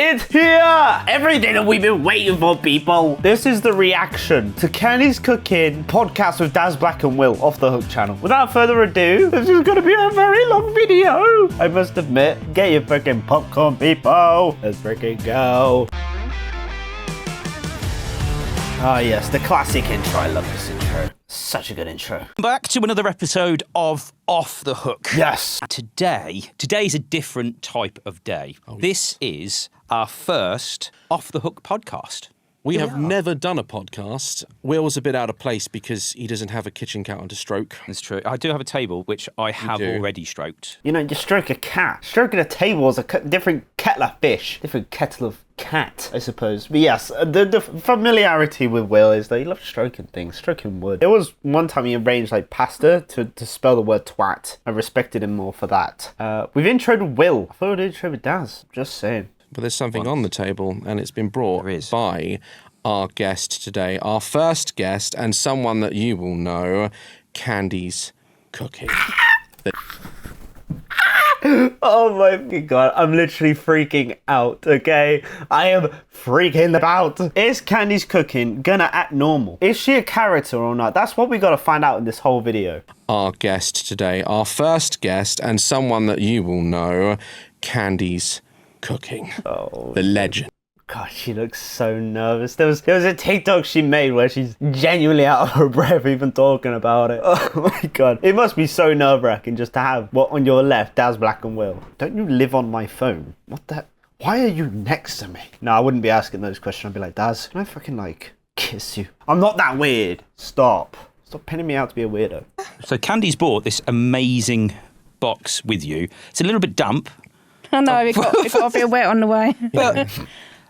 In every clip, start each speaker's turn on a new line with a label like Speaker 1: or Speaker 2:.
Speaker 1: It's here! Everything that we've been waiting for, people. This is the reaction to Kenny's Cooking podcast with Daz Black and Will off the Hook channel. Without further ado, this is going to be a very long video. I must admit, get your freaking popcorn, people. Let's freaking go. Ah, yes, the classic intro. I love this intro. Such a good intro.
Speaker 2: Back to another episode of Off the Hook.
Speaker 1: Yes.
Speaker 2: Today's a different type of day. This is our first Off the Hook podcast.
Speaker 3: We have never done a podcast. Will's a bit out of place because he doesn't have a kitchen cat to stroke.
Speaker 2: That's true. I do have a table, which I have already stroked.
Speaker 1: You know, you stroke a cat. Stroking a table is a different kettle of fish. Different kettle of cat, I suppose. But yes, the familiarity with Will is that he loves stroking things, stroking wood. There was one time he arranged like pasta to spell the word twat. I respected him more for that. We've introed Will. I thought we'd intro with Daz. Just saying.
Speaker 3: But there's something on the table, and it's been brought by our guest today, our first guest, and someone that you will know, Candy's Cooking.
Speaker 1: Oh my god, I'm literally freaking out, okay? I am freaking out. Is Candy's Cooking gonna act normal? Is she a character or not? That's what we gotta find out in this whole video.
Speaker 3: Our guest today, our first guest, and someone that you will know, Candy's Cooking.
Speaker 1: Oh,
Speaker 3: the legend.
Speaker 1: God, she looks so nervous. There was a TikTok she made where she's genuinely out of her breath even talking about it. Oh my god. It must be so nerve-wracking just to have, what, on your left, Daz Black and Will. Don't you live on my phone? What the... Why are you next to me? No, I wouldn't be asking those questions. I'd be like, Daz, can I fucking, like, kiss you? I'm not that weird. Stop. Stop pinning me out to be a weirdo.
Speaker 2: So Candy's bought this amazing box with you. It's a little bit damp.
Speaker 4: I know, it got a bit wet on the way.
Speaker 3: But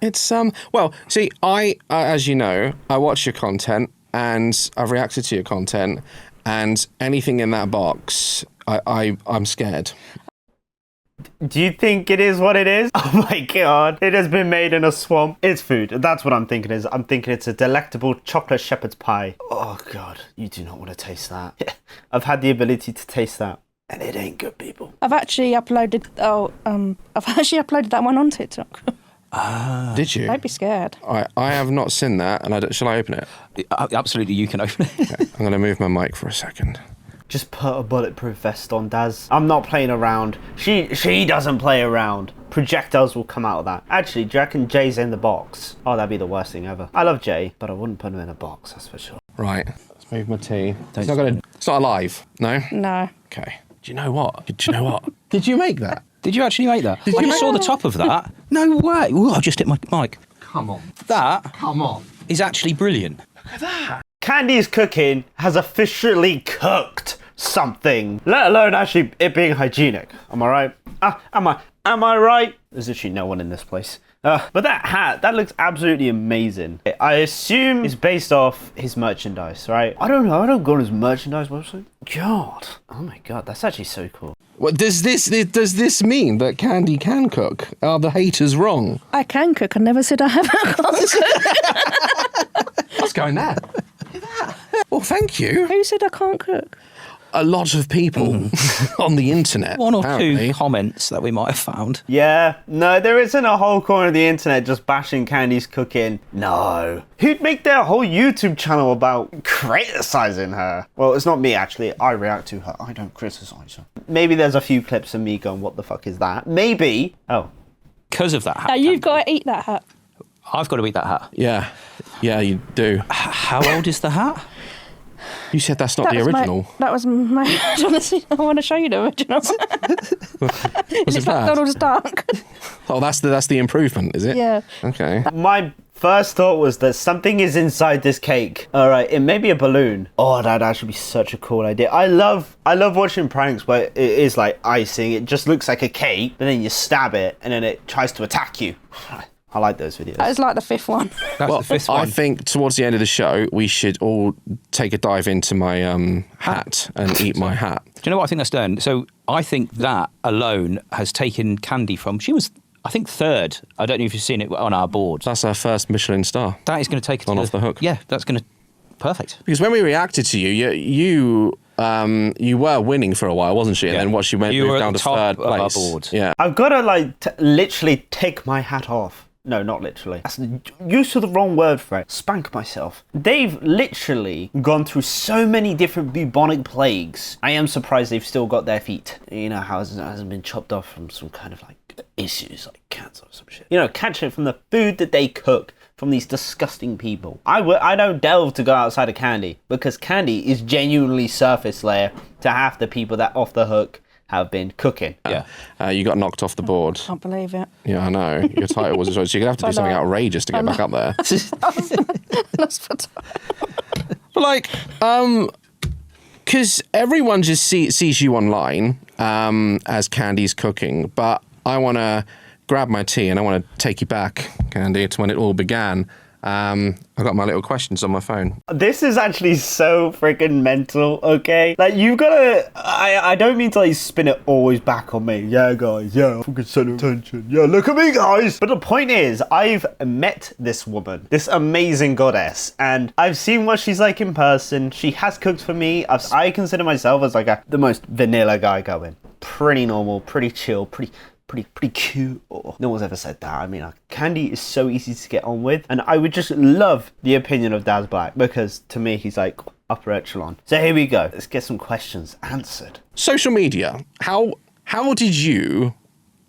Speaker 3: it's, well, see, as you know, I watch your content and I've reacted to your content, and anything in that box, I'm scared.
Speaker 1: Do you think it is what it is? Oh my god. It has been made in a swamp. It's food. That's what I'm thinking is. I'm thinking it's a delectable chocolate shepherd's pie. Oh god. You do not want to taste that. I've had the ability to taste that. And it ain't good, people.
Speaker 4: I've actually uploaded that one on TikTok.
Speaker 3: Did you?
Speaker 4: Don't be scared.
Speaker 3: I have not seen that, and shall I open it?
Speaker 2: Absolutely, you can open it.
Speaker 3: Okay, I'm going to move my mic for a second.
Speaker 1: Just put a bulletproof vest on, Daz. I'm not playing around. She doesn't play around. Projectiles will come out of that. Actually, do you reckon Jay's in the box? Oh, that'd be the worst thing ever. I love Jay, but I wouldn't put him in a box, that's for sure.
Speaker 3: Right, let's move my tea. It's not alive, no?
Speaker 4: No.
Speaker 3: Okay. Do you know what? Did you make that?
Speaker 2: Did you actually make that? I just saw the top of that. No way. Ooh, I just hit my mic.
Speaker 3: Come on.
Speaker 2: That
Speaker 3: Come on.
Speaker 2: is actually brilliant.
Speaker 3: Look at that.
Speaker 1: Candy's Cooking has officially cooked something, let alone actually it being hygienic. Am I right? Am I right? There's literally no one in this place. But that hat, that looks absolutely amazing. I assume it's based off his merchandise, right? I don't know. I don't go on his merchandise website. God. Oh my god, that's actually so cool.
Speaker 3: What does this mean that Candy can cook? Are the haters wrong?
Speaker 4: I can cook. I never said I haven't.
Speaker 3: What's going there? Look at that. Well, thank you.
Speaker 4: Who said I can't cook?
Speaker 3: A lot of people on the internet.
Speaker 2: One or
Speaker 3: apparently.
Speaker 2: two comments that we might have found.
Speaker 1: Yeah, no, there isn't a whole corner of the internet just bashing Candy's Cooking. No. Who'd make their whole YouTube channel about criticizing her? Well, it's not me, actually. I react to her. I don't criticize her. Maybe there's a few clips of me going, what the fuck is that? Maybe. Oh.
Speaker 2: Because of that hat.
Speaker 4: Now you've got to eat that hat.
Speaker 2: I've got to eat that hat.
Speaker 3: Yeah, you do.
Speaker 2: How old is the hat?
Speaker 3: You said that's not the original.
Speaker 4: That was my... Honestly, I want to show you the original.
Speaker 3: Was
Speaker 4: it's like Donald Stark.
Speaker 3: Oh, that's the improvement, is it?
Speaker 4: Yeah.
Speaker 3: Okay.
Speaker 1: My first thought was that something is inside this cake. All right, it may be a balloon. Oh, that'd actually be such a cool idea. I love watching pranks where it is like icing. It just looks like a cake, but then you stab it and then it tries to attack you. I like those videos.
Speaker 4: That was like the fifth one.
Speaker 2: That's the fifth one.
Speaker 3: I think towards the end of the show, we should all take a dive into my hat and eat my hat.
Speaker 2: Do you know what I think that's done? So I think that alone has taken Candy from... She was, I think, third. I don't know if you've seen it on our board.
Speaker 3: That's our first Michelin star.
Speaker 2: That is going to take it
Speaker 3: on Off the Hook.
Speaker 2: Yeah, that's going to... Perfect.
Speaker 3: Because when we reacted to you you were winning for a while, wasn't she? And then what, she moved down to third
Speaker 2: of our
Speaker 3: place.
Speaker 2: board.
Speaker 3: Yeah.
Speaker 1: I've got to literally take my hat off. No, not literally. That's use of the wrong word for it. Spank myself. They've literally gone through so many different bubonic plagues. I am surprised they've still got their feet. You know how it hasn't been chopped off from some kind of issues like cancer or some shit. You know, catch it from the food that they cook from these disgusting people. I don't delve to go outside of Candy because Candy is genuinely surface layer to half the people that off the hook have been cooking.
Speaker 2: Yeah.
Speaker 3: You got knocked off the board.
Speaker 4: Can't believe it.
Speaker 3: Yeah, I know. Your title was... So you're going to have to do something outrageous to get back up there. But because everyone just sees you online as Candy's cooking, but I want to grab my tea and I want to take you back, Candy, to when it all began. I've got my little questions on my phone.
Speaker 1: This is actually so freaking mental, okay? You've got to... I don't mean to, spin it always back on me. Yeah, guys, yeah, fucking center attention. Yeah, look at me, guys! But the point is, I've met this woman, this amazing goddess, and I've seen what she's like in person. She has cooked for me. I consider myself as, the most vanilla guy going. Pretty normal, pretty chill, pretty cute. Oh, no one's ever said that. I mean, Candy is so easy to get on with, and I would just love the opinion of Daz Black because to me he's upper echelon. So here we go. Let's get some questions answered.
Speaker 3: Social media. How did you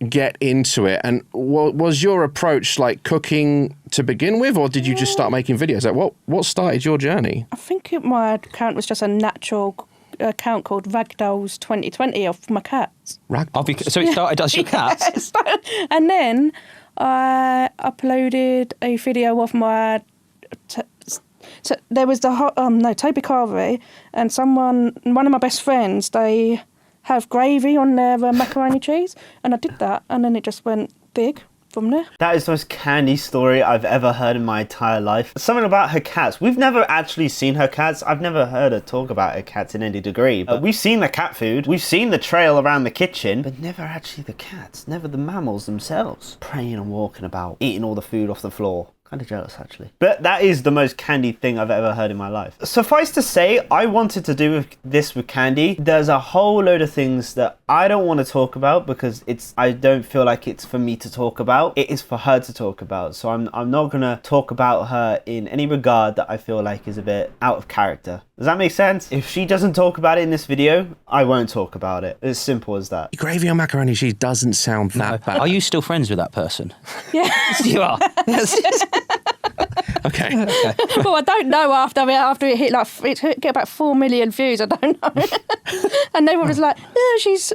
Speaker 3: get into it, and was your approach cooking to begin with, or did you just start making videos? What started your journey?
Speaker 4: I think my account was just a natural account called Ragdolls 2020 of my cats.
Speaker 2: So it started as your cats?
Speaker 4: And then I uploaded a video of my... So there was Toby Carvery and one of my best friends, they have gravy on their macaroni cheese, and I did that, and then it just went big from there.
Speaker 1: That is the most Candy story I've ever heard in my entire life. Something about her cats. We've never actually seen her cats. I've never heard her talk about her cats in any degree. But we've seen the cat food. We've seen the trail around the kitchen. But never actually the cats. Never the mammals themselves. Praying and walking about. Eating all the food off the floor. Kind of jealous, actually. But that is the most Candy thing I've ever heard in my life. Suffice to say, I wanted to do this with Candy. There's a whole load of things that I don't want to talk about because I don't feel like it's for me to talk about. It is for her to talk about. So I'm not going to talk about her in any regard that I feel like is a bit out of character. Does that make sense? If she doesn't talk about it in this video, I won't talk about it. It's simple as that.
Speaker 3: Gravy on macaroni cheese doesn't sound that bad.
Speaker 2: Are you still friends with that person?
Speaker 4: Yes.
Speaker 2: You are.
Speaker 3: Okay.
Speaker 4: Well, I don't know after it hit it get about 4 million views. I don't know. And everyone was like, "Oh, she's."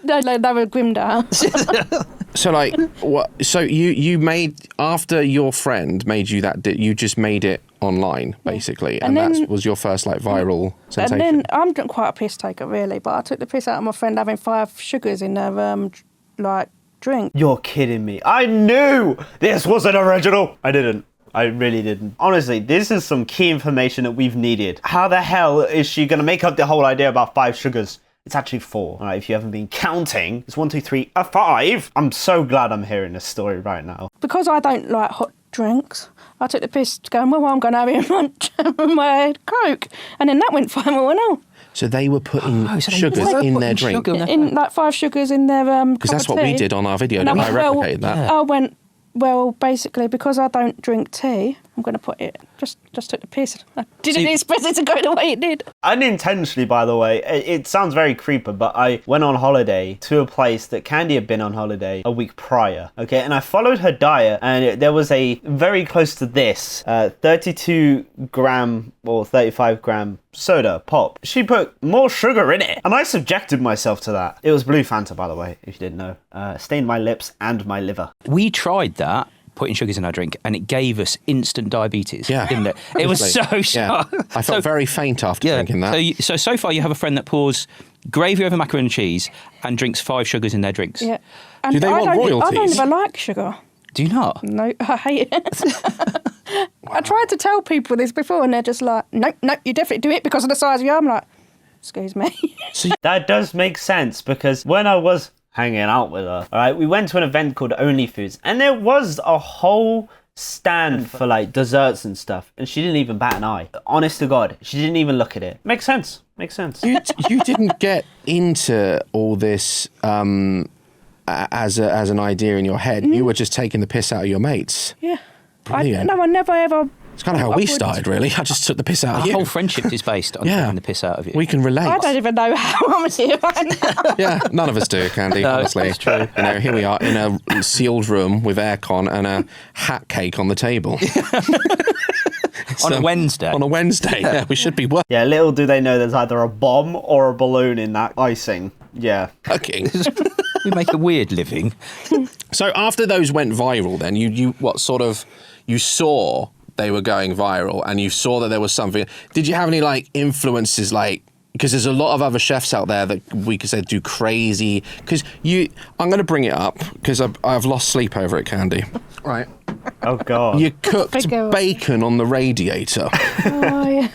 Speaker 4: They were grimmed out.
Speaker 3: So what? So you made, after your friend made you that, you just made it online basically, and that was your first viral sensation.
Speaker 4: And then I'm quite a piss taker really, but I took the piss out of my friend having 5 sugars in her drink.
Speaker 1: You're kidding me. I knew this wasn't original. I didn't. I really didn't. Honestly, this is some key information that we've needed. How the hell is she going to make up the whole idea about 5 sugars? It's actually 4. All right, if you haven't been counting, it's 1, 2, 3, 5. I'm so glad I'm hearing this story right now.
Speaker 4: Because I don't like hot drinks, I took the piss going, well, I'm going to have my Coke. And then that went viral and all.
Speaker 3: So they were putting sugars in their drink?
Speaker 4: In 5 sugars in their
Speaker 3: because that's what we did on our video. I replicated that.
Speaker 4: I went, well, basically, because I don't drink tea, I'm going to put it... Just took the piss. I didn't expect it to go the way it did.
Speaker 1: Unintentionally, by the way. It sounds very creepy, but I went on holiday to a place that Candy had been on holiday a week prior, okay? And I followed her diet, and there was a very close to this 32 gram or 35 gram soda pop. She put more sugar in it, and I subjected myself to that. It was blue Fanta, by the way, if you didn't know. Stained my lips and my liver.
Speaker 2: We tried that, putting sugars in our drink, and it gave us instant diabetes, didn't it? It was so sharp.
Speaker 3: Yeah. I felt very faint after drinking that.
Speaker 2: So far you have a friend that pours gravy over macaroni and cheese and drinks 5 sugars in their drinks.
Speaker 4: Yeah. And
Speaker 3: do they want royalties?
Speaker 4: I don't even like sugar.
Speaker 2: Do you not?
Speaker 4: No, I hate it. I tried to tell people this before, and they're just like, nope, you definitely do it because of the size of your arm. I'm like, excuse me.
Speaker 1: That does make sense, because when I was hanging out with her, all right, we went to an event called Only Foods, and there was a whole stand for desserts and stuff, and she didn't even bat an eye. Honest to God, she didn't even look at it. Makes sense. Makes sense.
Speaker 3: You didn't get into all this as an idea in your head. You were just taking the piss out of your mates.
Speaker 4: Yeah.
Speaker 3: Brilliant.
Speaker 4: I never ever.
Speaker 3: It's kind of how we started, really. I just took the piss out of
Speaker 2: Our
Speaker 3: you.
Speaker 2: whole friendship is based on taking the piss out of you.
Speaker 3: We can relate.
Speaker 4: I don't even know how I'm here right now.
Speaker 3: Yeah, none of us do, Candy, honestly.
Speaker 2: It's true.
Speaker 3: You know, here we are in a sealed room with aircon and a hat cake on the table.
Speaker 2: On a Wednesday.
Speaker 3: On a Wednesday, yeah, we should be working.
Speaker 1: Yeah, little do they know there's either a bomb or a balloon in that icing. Yeah.
Speaker 2: We make a weird living.
Speaker 3: So after those went viral, then you saw they were going viral, and you saw that there was something. Did you have any influences because there's a lot of other chefs out there that we could say do crazy. Because I'm going to bring it up because I've lost sleep over it, Candy. Right.
Speaker 1: Oh God.
Speaker 3: You cooked bacon on the radiator.
Speaker 4: Oh, yeah.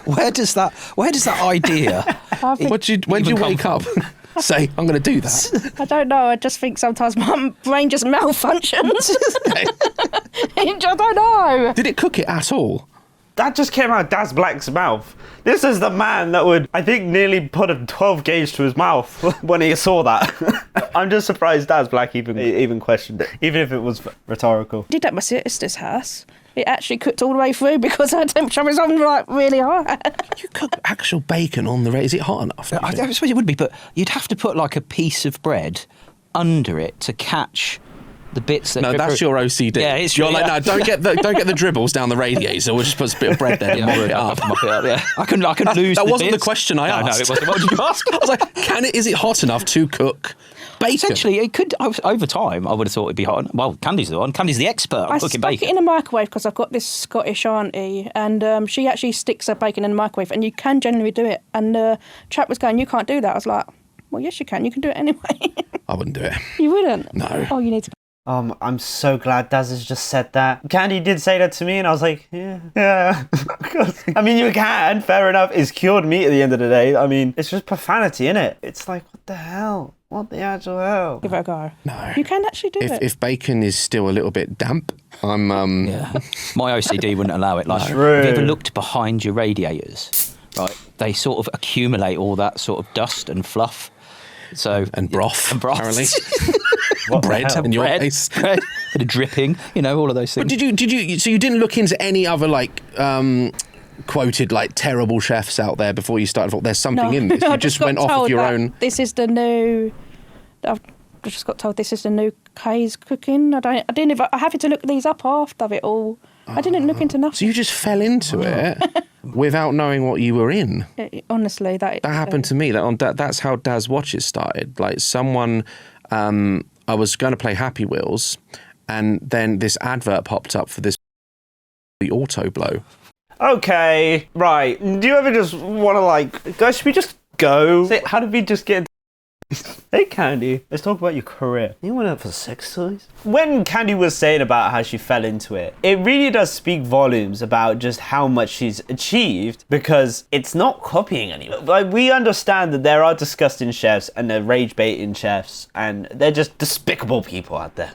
Speaker 2: Where does that idea?
Speaker 3: When did you wake up? Say, I'm going to do that.
Speaker 4: I don't know. I just think sometimes my brain just malfunctions. I don't know.
Speaker 3: Did it cook it at all?
Speaker 1: That just came out of Daz Black's mouth. This is the man that would, I think, nearly put a 12 gauge to his mouth when he saw that. I'm just surprised Daz Black even questioned it, even if it was rhetorical.
Speaker 4: Did at my sister's house. It actually cooked all the way through because our temperature was on really high.
Speaker 3: You cook actual bacon on the radiator. Is it hot enough?
Speaker 2: I suppose it would be, but you'd have to put a piece of bread under it to catch the bits that.
Speaker 3: No, that's your OCD.
Speaker 2: Yeah, it's
Speaker 3: You're no, don't get the dribbles down the radiator. We'll just put a bit of bread there and mop it up.
Speaker 2: Yeah. I can lose.
Speaker 3: That wasn't
Speaker 2: bits.
Speaker 3: the question I asked.
Speaker 2: No, it wasn't. What did you ask?
Speaker 3: I was like, is it hot enough to cook bacon?
Speaker 2: Essentially, it could. Over time, I would have thought it'd be hot. Well, Candy's the one. Candy's the expert on cooking
Speaker 4: stuck
Speaker 2: bacon.
Speaker 4: it in a microwave because I've got this Scottish auntie, and she actually sticks her bacon in the microwave, and you can generally do it. And the chap was going, "You can't do that." I was like, "Well, yes, you can. You can do it anyway."
Speaker 3: I wouldn't do it.
Speaker 4: You wouldn't?
Speaker 3: No.
Speaker 4: Oh, you need to.
Speaker 1: I'm so glad Daz has just said that. Candy did say that to me, and I was like, yeah. I mean, you can, fair enough. It's cured meat at the end of the day. I mean, it's just profanity, innit? It's like, what the hell? What the actual hell?
Speaker 4: Give it a go.
Speaker 3: No.
Speaker 4: You can actually do it.
Speaker 3: If bacon is still a little bit damp, I'm
Speaker 2: Yeah. My OCD wouldn't allow it. Have you ever looked behind your radiators? Right. They sort of accumulate all that sort of dust and fluff. So
Speaker 3: and broth, apparently.
Speaker 1: Bread
Speaker 3: in your case.
Speaker 2: Bread, bit of dripping, all of those things.
Speaker 3: But did you? So you didn't look into any other quoted terrible chefs out there before you started? There's something in this. You just went off of your own.
Speaker 4: This is the new. I've just got told this is the new Kay's cooking. I having to look these up after it all. I didn't look into nothing.
Speaker 3: So you just fell into it without knowing what you were in.
Speaker 4: Honestly, that
Speaker 3: happened to me. That's how Daz Watches started. Someone, I was going to play Happy Wheels, and then this advert popped up for the auto blow.
Speaker 1: Okay, right. Do you ever just want to guys, should we just go? How did we just get into Hey Candy, let's talk about your career. You went out for sex toys? When Candy was saying about how she fell into it, it really does speak volumes about just how much she's achieved, because it's not copying anyone. We understand that there are disgusting chefs and they're rage baiting chefs, and they're just despicable people out there.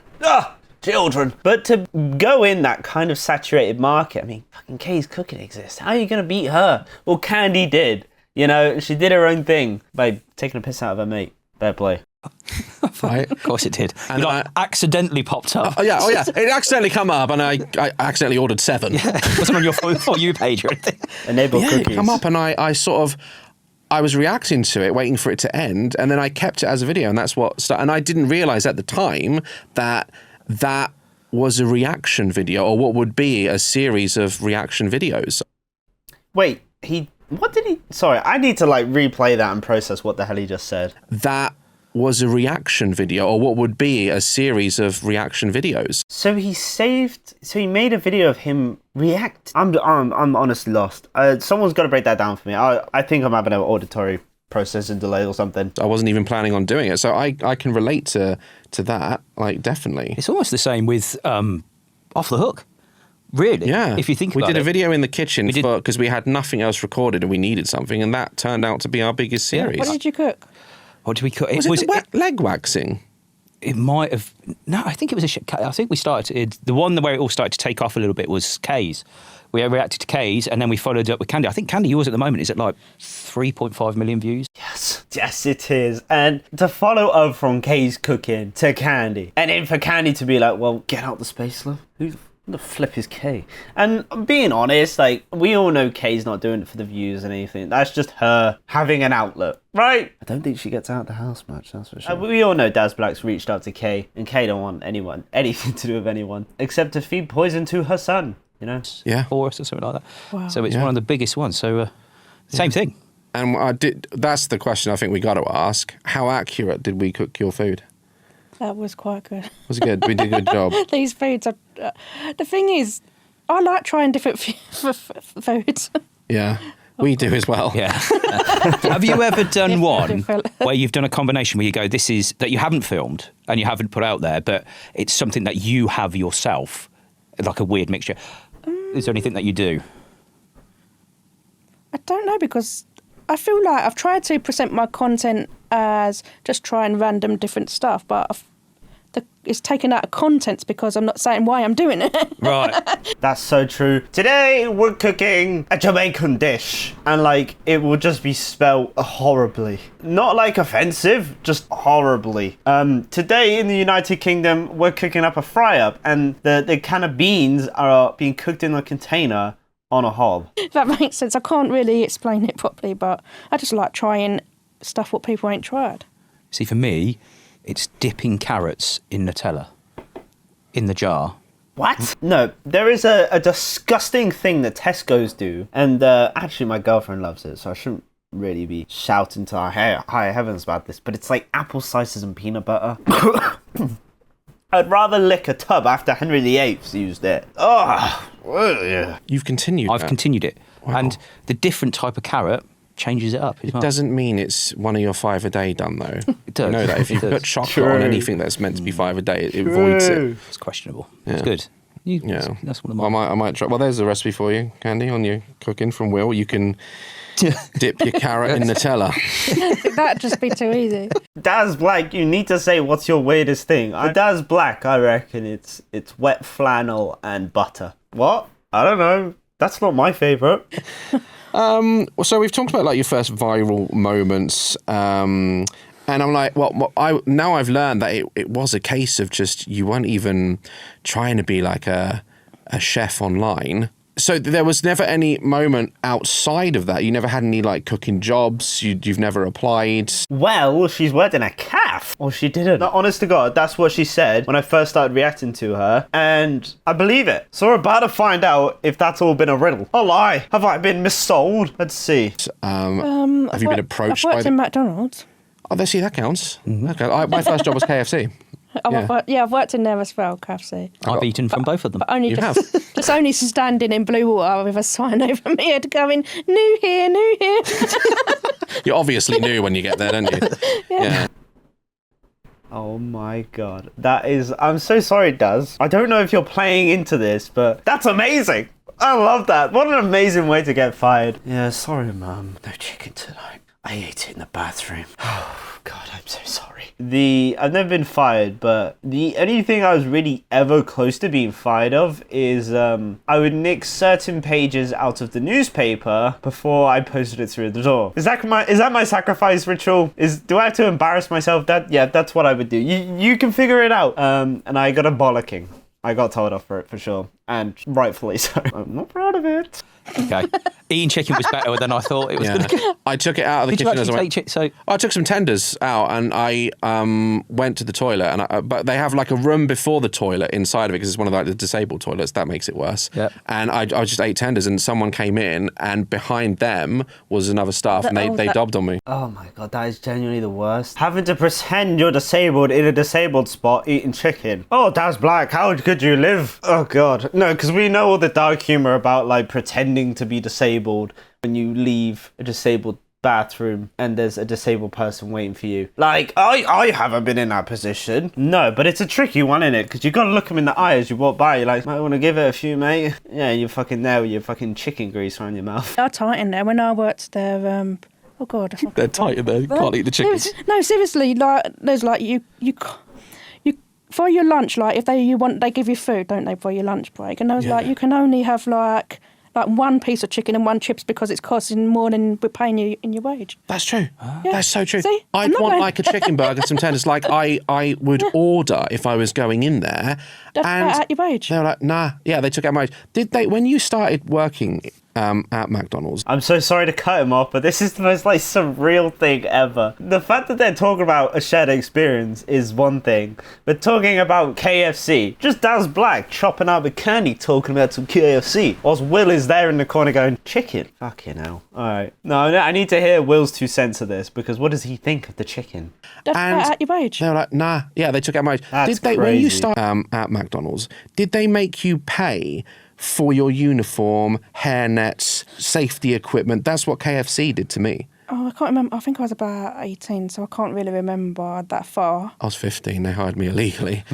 Speaker 1: Children. But to go in that kind of saturated market, I mean, fucking Kay's Cooking exists. How are you going to beat her? Well, Candy did. She did her own thing by taking a piss out of her mate. Fair play.
Speaker 3: Right.
Speaker 2: Of course it did.
Speaker 3: And
Speaker 2: accidentally popped up.
Speaker 3: Oh yeah. It accidentally come up, and I accidentally ordered 7.
Speaker 2: Yeah. It wasn't on your For You page or anything.
Speaker 1: Enable cookies.
Speaker 3: It come up, and I was reacting to it, waiting for it to end, and then I kept it as a video, and that's what started. And I didn't realise at the time that was a reaction video, or what would be a series of reaction videos.
Speaker 1: Wait, what did he... Sorry, I need to replay that and process what the hell he just said.
Speaker 3: That was a reaction video, or what would be a series of reaction videos.
Speaker 1: So he made a video of him react. I'm honestly lost. Someone's got to break that down for me. I think I'm having an auditory processing delay or something.
Speaker 3: I wasn't even planning on doing it, so I can relate to that, definitely.
Speaker 2: It's almost the same with Off the Hook. Really?
Speaker 3: Yeah.
Speaker 2: If you think about it.
Speaker 3: We did a video in the kitchen because we had nothing else recorded and we needed something, and that turned out to be our biggest series.
Speaker 4: What did you cook?
Speaker 2: What did we cook?
Speaker 3: Was it leg waxing?
Speaker 2: It might have... No, I think it was I think we started... The one where it all started to take off a little bit was Kay's, We reacted to Kay's, and then we followed up with Candy. I think Candy, yours at the moment is at like 3.5 million views.
Speaker 1: Yes, it is. And to follow up from Kay's cooking to Candy, and then for Candy to be like, well, get out the space, love. Who the flip is Kay? And being honest, like, we all know Kay's not doing it for the views and anything. That's just her having an outlet, right? I don't think she gets out of the house much, that's for sure. We all know Daz Black's reached out to Kay, and Kay don't want anything to do with anyone, except to feed poison to her son, you know?
Speaker 3: Yeah.
Speaker 2: For us or something like that.
Speaker 4: Wow.
Speaker 2: So it's one of the biggest ones. So same thing.
Speaker 3: And that's the question I think we got to ask. How accurate did we cook your food?
Speaker 4: That was quite good.
Speaker 3: Was it good? We did a good job.
Speaker 4: These foods are... the thing is, I like trying different foods.
Speaker 3: Yeah, we do as well.
Speaker 2: Yeah. Have you ever done
Speaker 4: Yeah,
Speaker 2: one
Speaker 4: different.
Speaker 2: where you've done a combination where you go, this is that you haven't filmed and you haven't put out there, but it's something that you have yourself, like a weird mixture? Is there anything that you do?
Speaker 4: I don't know, because I feel like I've tried to present my content as just trying random different stuff, but it's taken out of context because I'm not saying why I'm doing it.
Speaker 2: Right.
Speaker 1: That's so true. Today we're cooking a Jamaican dish, and like it will just be spelled horribly. Not like offensive, just horribly. Today in the United Kingdom we're cooking up a fry up, and the can of beans are being cooked in a container on a hob.
Speaker 4: If that makes sense. I can't really explain it properly, but I just like trying stuff what people ain't tried.
Speaker 2: See, for me, it's dipping carrots in Nutella in the jar.
Speaker 1: What? No, there is a disgusting thing that Tesco's do, and actually my girlfriend loves it, so I shouldn't really be shouting to our higher heavens about this, but it's like apple slices and peanut butter. I'd rather lick a tub after Henry VIII used it. Oh,
Speaker 3: You've continued.
Speaker 2: I've
Speaker 3: that.
Speaker 2: continued it.
Speaker 3: Wow.
Speaker 2: And the different type of carrot changes it up.
Speaker 3: It doesn't mean it's one of your 5 a day done though.
Speaker 2: It does.
Speaker 3: You know that if you
Speaker 2: It does.
Speaker 3: put chocolate
Speaker 1: True.
Speaker 3: on anything that's meant to be 5 a day, it voids it.
Speaker 2: It's questionable.
Speaker 3: Yeah.
Speaker 2: It's good.
Speaker 3: Yeah,
Speaker 2: That's one of
Speaker 3: I might try. Well, there's a recipe for you, Candy, on your cooking from Will. You can dip your carrot in Nutella.
Speaker 4: That'd just be too easy.
Speaker 1: Daz Black, you need to say what's your weirdest thing. Daz Black, I reckon it's wet flannel and butter. What? I don't know. That's not my favourite.
Speaker 3: So we've talked about like your first viral moments, and I'm like, well, now I've learned that it was a case of just you weren't even trying to be like a chef online. So there was never any moment outside of that. You never had any like cooking jobs. You've never applied.
Speaker 1: Well, she's worked in a calf. Or she didn't. No, honest to God, that's what she said when I first started reacting to her. And I believe it. So we're about to find out if that's all been a riddle. A lie. Have I been missold? Let's see.
Speaker 3: Have you been approached
Speaker 4: I've
Speaker 3: by
Speaker 4: worked in McDonald's.
Speaker 3: Oh, there, see, that counts. Okay, my first job was KFC.
Speaker 4: I've worked in there as well, KFC.
Speaker 2: I've eaten from both of them.
Speaker 4: But only
Speaker 3: You
Speaker 4: just only standing in blue water with a sign over my head going, new here, new here.
Speaker 3: You obviously knew when you get there, don't you? Yeah.
Speaker 1: Oh my God. That is... I'm so sorry, Daz. I don't know if you're playing into this, but that's amazing. I love that. What an amazing way to get fired. Yeah, sorry, Mum. No chicken tonight. I ate it in the bathroom. Oh, God, I'm so sorry. I've never been fired, but the only thing I was really ever close to being fired of is I would nick certain pages out of the newspaper before I posted it through the door. Is that my sacrifice ritual? Do I have to embarrass myself? That's what I would do. You can figure it out. And I got a bollocking. I got told off for it, for sure. And rightfully so. I'm not proud of it.
Speaker 2: Okay. Eating chicken was better than I thought it was going to be.
Speaker 3: I took it out of the
Speaker 2: Did you
Speaker 3: kitchen as I
Speaker 2: actually
Speaker 3: went.
Speaker 2: take it? So
Speaker 3: I took some tenders out and I went to the toilet, and but they have like a room before the toilet inside of it because it's one of like the disabled toilets. That makes it worse.
Speaker 2: Yep.
Speaker 3: And I just ate tenders, and someone came in, and behind them was another staff, and they dobbed on me.
Speaker 1: Oh my God, that is genuinely the worst. Having to pretend you're disabled in a disabled spot eating chicken. Oh, Daz Black, how could you live? Oh God. No, because we know all the dark humor about like pretending to be disabled when you leave a disabled bathroom and there's a disabled person waiting for you. Like, I haven't been in that position. No, but it's a tricky one, innit? Because you got to look them in the eye as you walk by. You're like, might want to give it a few, mate. Yeah, you're fucking there with your fucking chicken grease around your mouth.
Speaker 4: They're tight in there. When I worked there, oh God.
Speaker 3: They're tight in there. You can't eat the chickens.
Speaker 4: No, seriously, like, there's like, you for your lunch, like, if they give you food, don't they, for your lunch break? And I was like, you can only have like like one piece of chicken and one chips because it's costing more than we're paying you in your wage.
Speaker 3: That's true.
Speaker 4: Yeah.
Speaker 3: That's so true.
Speaker 4: See?
Speaker 3: I'd want like a chicken burger, some tenders. Like I would order if I was going in there.
Speaker 4: That's
Speaker 3: and
Speaker 4: out your wage.
Speaker 3: they were like, nah. Yeah, they took out my wage. Did they, when you started working at McDonald's?
Speaker 1: I'm so sorry to cut him off, but this is the most like surreal thing ever. The fact that they're talking about a shared experience is one thing, but talking about KFC, just Daz Black chopping up a candy talking about some KFC, whilst Will is there in the corner going, chicken? Fucking hell. Alright. No, I need to hear Will's 2 cents of this, because what does he think of the chicken?
Speaker 4: That's
Speaker 3: And
Speaker 4: out your wage.
Speaker 3: they were like, nah. Yeah, they took out my wage.
Speaker 1: That's
Speaker 3: Did they, when you
Speaker 1: crazy.
Speaker 3: started at McDonald's, did they make you pay for your uniform, hairnets, safety equipment? That's what KFC did to me.
Speaker 4: Oh, I can't remember. I think I was about 18, so I can't really remember that far.
Speaker 3: I was 15. They hired me illegally.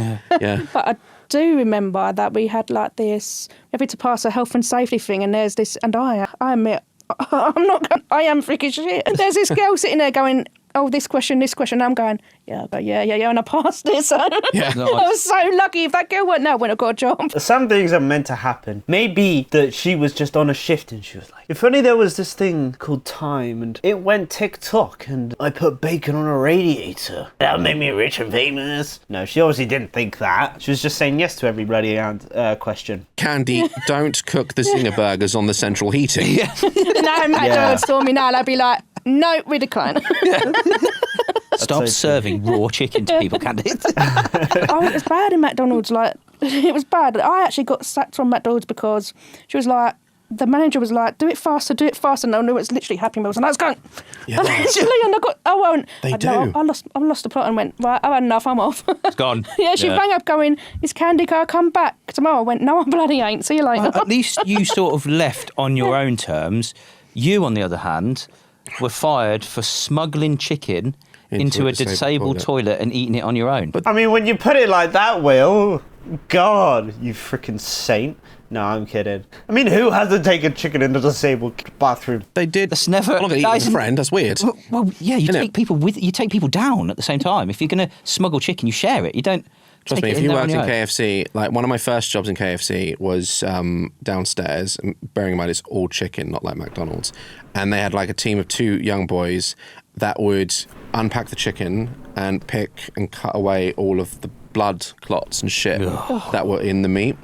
Speaker 3: Yeah.
Speaker 4: But I do remember that we had like this, we had to pass a health and safety thing, and there's this, and I admit, I am freaking shit. And there's this girl sitting there going, oh, this question, and I'm going, yeah, and I passed it, so
Speaker 3: Yeah.
Speaker 4: I was so lucky. If that girl weren't there, I wouldn't have got a job.
Speaker 1: Some things are meant to happen. Maybe that she was just on a shift and she was like, if only there was this thing called time and it went TikTok and I put bacon on a radiator. That'll make me rich and famous. No, she obviously didn't think that. She was just saying yes to every bloody question.
Speaker 3: Candy, don't cook the Zinger burgers on the central heating.
Speaker 4: No, McDonald's told me now, I'd be like, no, we decline.
Speaker 2: Stop
Speaker 1: so
Speaker 2: serving raw chicken to people, Candy.
Speaker 4: Oh, it was bad in McDonald's. Like, it was bad. I actually got sacked from McDonald's because she was like, the manager was like, do it faster. And I knew it was literally Happy Meals. And I was going,
Speaker 3: Yeah.
Speaker 4: and I got, I won't.
Speaker 3: They
Speaker 4: I,
Speaker 3: do.
Speaker 4: No, I lost the plot and went, right, I've had enough, I'm off.
Speaker 2: It's gone.
Speaker 4: Yeah, she rang up going, is Candy, can I come back tomorrow? I went, no, I bloody ain't. See you later.
Speaker 2: At least you sort of left on your own terms. You, on the other hand, were fired for smuggling chicken into a disabled toilet and eating it on your own.
Speaker 1: I mean, when you put it like that, Will, God, you freaking saint. No, I'm kidding. I mean, who hasn't taken chicken in a disabled bathroom?
Speaker 3: They did.
Speaker 2: That's never.
Speaker 3: I'm not going to eat with a friend. That's weird.
Speaker 2: Well, yeah, you
Speaker 3: Isn't
Speaker 2: take
Speaker 3: it?
Speaker 2: people with. You take people down at the same time. If you're going to smuggle chicken, you share it. You don't.
Speaker 3: Trust me,
Speaker 2: take it
Speaker 3: if you
Speaker 2: there
Speaker 3: worked
Speaker 2: on
Speaker 3: in
Speaker 2: your own.
Speaker 3: KFC, like one of my first jobs in KFC was downstairs, bearing in mind it's all chicken, not like McDonald's. And they had like a team of 2 young boys that would unpack the chicken and pick and cut away all of the blood clots and shit that were in the meat.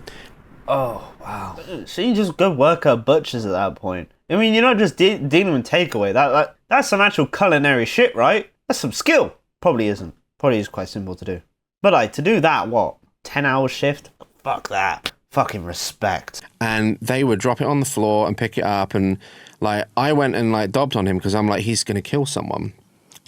Speaker 1: Oh, wow. So you just go work at butchers at that point. I mean, you're not just dealing with takeaway. That's some actual culinary shit, right? That's some skill. Probably isn't. Probably is quite simple to do. But like, to do that, what? 10-hour shift? Fuck that. Fucking respect.
Speaker 3: And they would drop it on the floor and pick it up. And like, I went and like dobbed on him because I'm like, he's going to kill someone.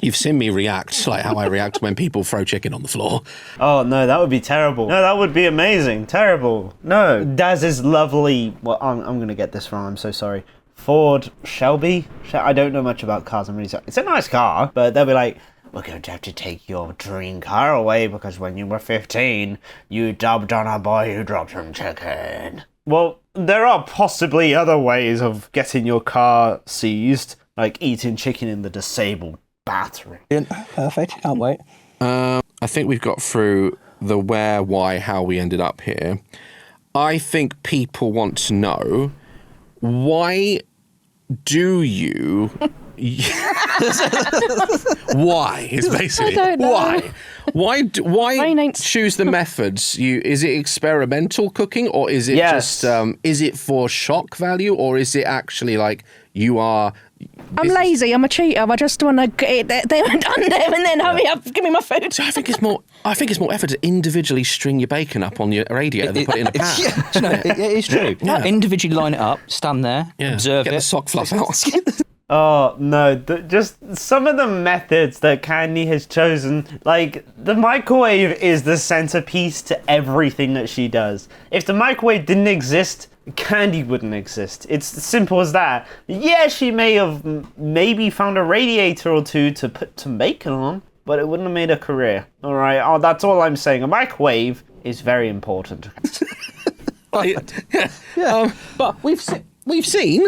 Speaker 3: You've seen me react, like how I react when people throw chicken on the floor.
Speaker 1: Oh, no, that would be terrible. No, that would be amazing. Terrible. No. Daz's lovely... Well, I'm going to get this wrong. I'm so sorry. Ford Shelby? I don't know much about cars. I'm really sorry. It's a nice car, but they'll be like, we're going to have to take your dream car away because when you were 15, you dubbed on a boy who dropped some chicken. Well, there are possibly other ways of getting your car seized, like eating chicken in the disabled bathroom.
Speaker 2: Perfect. Can't wait.
Speaker 3: I think we've got through the where, why, how we ended up here. I think people want to know, why do you... Why is basically
Speaker 4: I don't know.
Speaker 3: why
Speaker 4: Mine ain't-
Speaker 3: choose the methods? Is it experimental cooking, or is it
Speaker 1: Yes.
Speaker 3: just is it for shock value, or is it actually like you are?
Speaker 4: I'm lazy, I'm a cheater. I just want to get it there and done there and then hurry up, give me my food.
Speaker 3: So I think it's more effort to individually string your bacon up on your radiator than put it in a pan.
Speaker 2: Yeah, do you know, it is true.
Speaker 3: Yeah.
Speaker 2: Individually line it up, stand there, observe
Speaker 3: Get
Speaker 2: it.
Speaker 3: the sock fluff out.
Speaker 1: Oh, no, just some of the methods that Candy has chosen, like, the microwave is the centerpiece to everything that she does. If the microwave didn't exist, Candy wouldn't exist. It's as simple as that. Yeah, she may have maybe found a radiator or two to put some bacon on, but it wouldn't have made a career. All right, oh, that's all I'm saying. A microwave is very important.
Speaker 3: But we've seen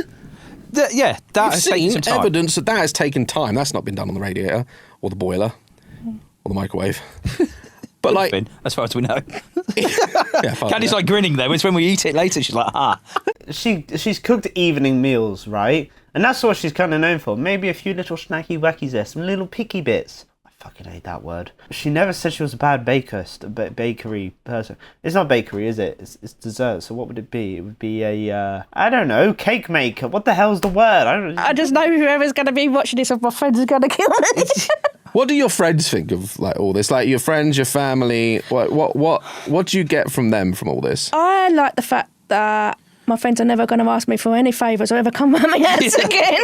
Speaker 2: That has taken some time.
Speaker 3: evidence that has taken time. That's not been done on the radiator or the boiler or the microwave. But like,
Speaker 2: Been, as far as we know.
Speaker 3: yeah,
Speaker 2: Candy's like grinning though. It's when we eat it later. She's like,
Speaker 1: she's cooked evening meals, right? And that's what she's kind of known for. Maybe a few little snacky wackies there, some little picky bits. I fucking hate that word. She never said she was a bad bakery person. It's not bakery, is it? It's dessert. So what would it be? It would be a I don't know, cake maker. What the hell's the word? I
Speaker 4: just know whoever's going to be watching this, of my friends are going to kill me.
Speaker 3: What do your friends think of like all this? Like your friends, your family. What do you get from them from all this?
Speaker 4: I like the fact that my friends are never going to ask me for any favours or ever come at my house again.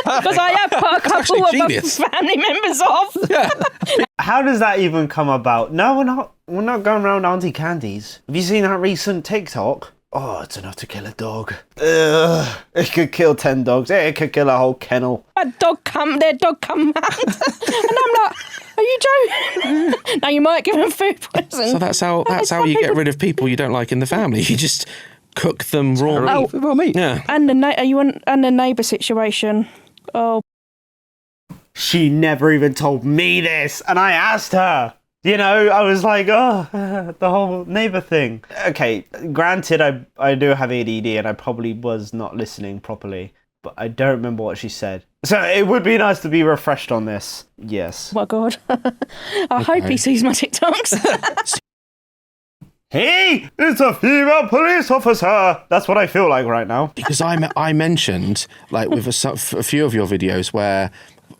Speaker 4: Because I have put a couple of my family members off. Yeah.
Speaker 1: How does that even come about? No, we're not going around Auntie Candies. Have you seen that recent TikTok? Oh, it's enough to kill a dog. It could kill 10 dogs. It could kill a whole kennel.
Speaker 4: Their dog come round. And I'm like, are you joking? Now you might give them food poisoning.
Speaker 3: So that's how you get rid of people you don't like in the family. You just cook them raw meat. Yeah.
Speaker 4: And the neighbour situation. Oh.
Speaker 1: She never even told me this, and I asked her. You know, I was like, the whole neighbour thing. Okay, granted, I do have ADD, and I probably was not listening properly, but I don't remember what she said. So it would be nice to be refreshed on this. Yes.
Speaker 4: Oh my God. I hope he sees my TikToks.
Speaker 1: Hey, it's a female police officer. That's what I feel like right now.
Speaker 3: Because I mentioned, like with a few of your videos where